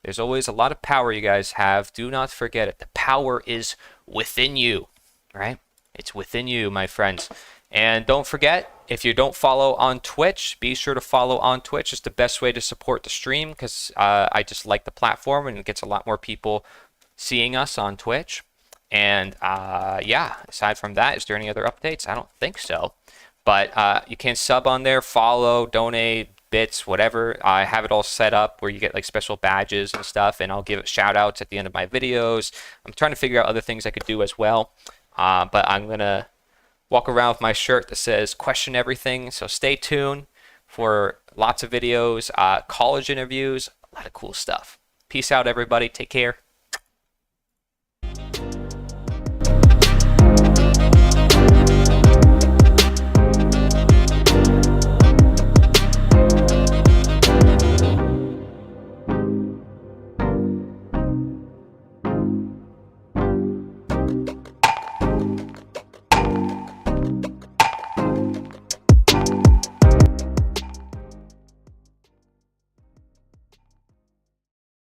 There's always a lot of power you guys have. Do not forget it. The power is within you, right? It's within you, my friends. And don't forget, if you don't follow on Twitch, be sure to follow on Twitch. It's the best way to support the stream because I just like the platform and it gets a lot more people seeing us on Twitch. And yeah, aside from that, is there any other updates? I don't think so. But you can sub on there, follow, donate, bits, whatever. I have it all set up where you get like special badges and stuff, and I'll give it shout outs at the end of my videos. I'm trying to figure out other things I could do as well. But I'm going to walk around with my shirt that says question everything. So stay tuned for lots of videos, college interviews, a lot of cool stuff. Peace out, everybody. Take care.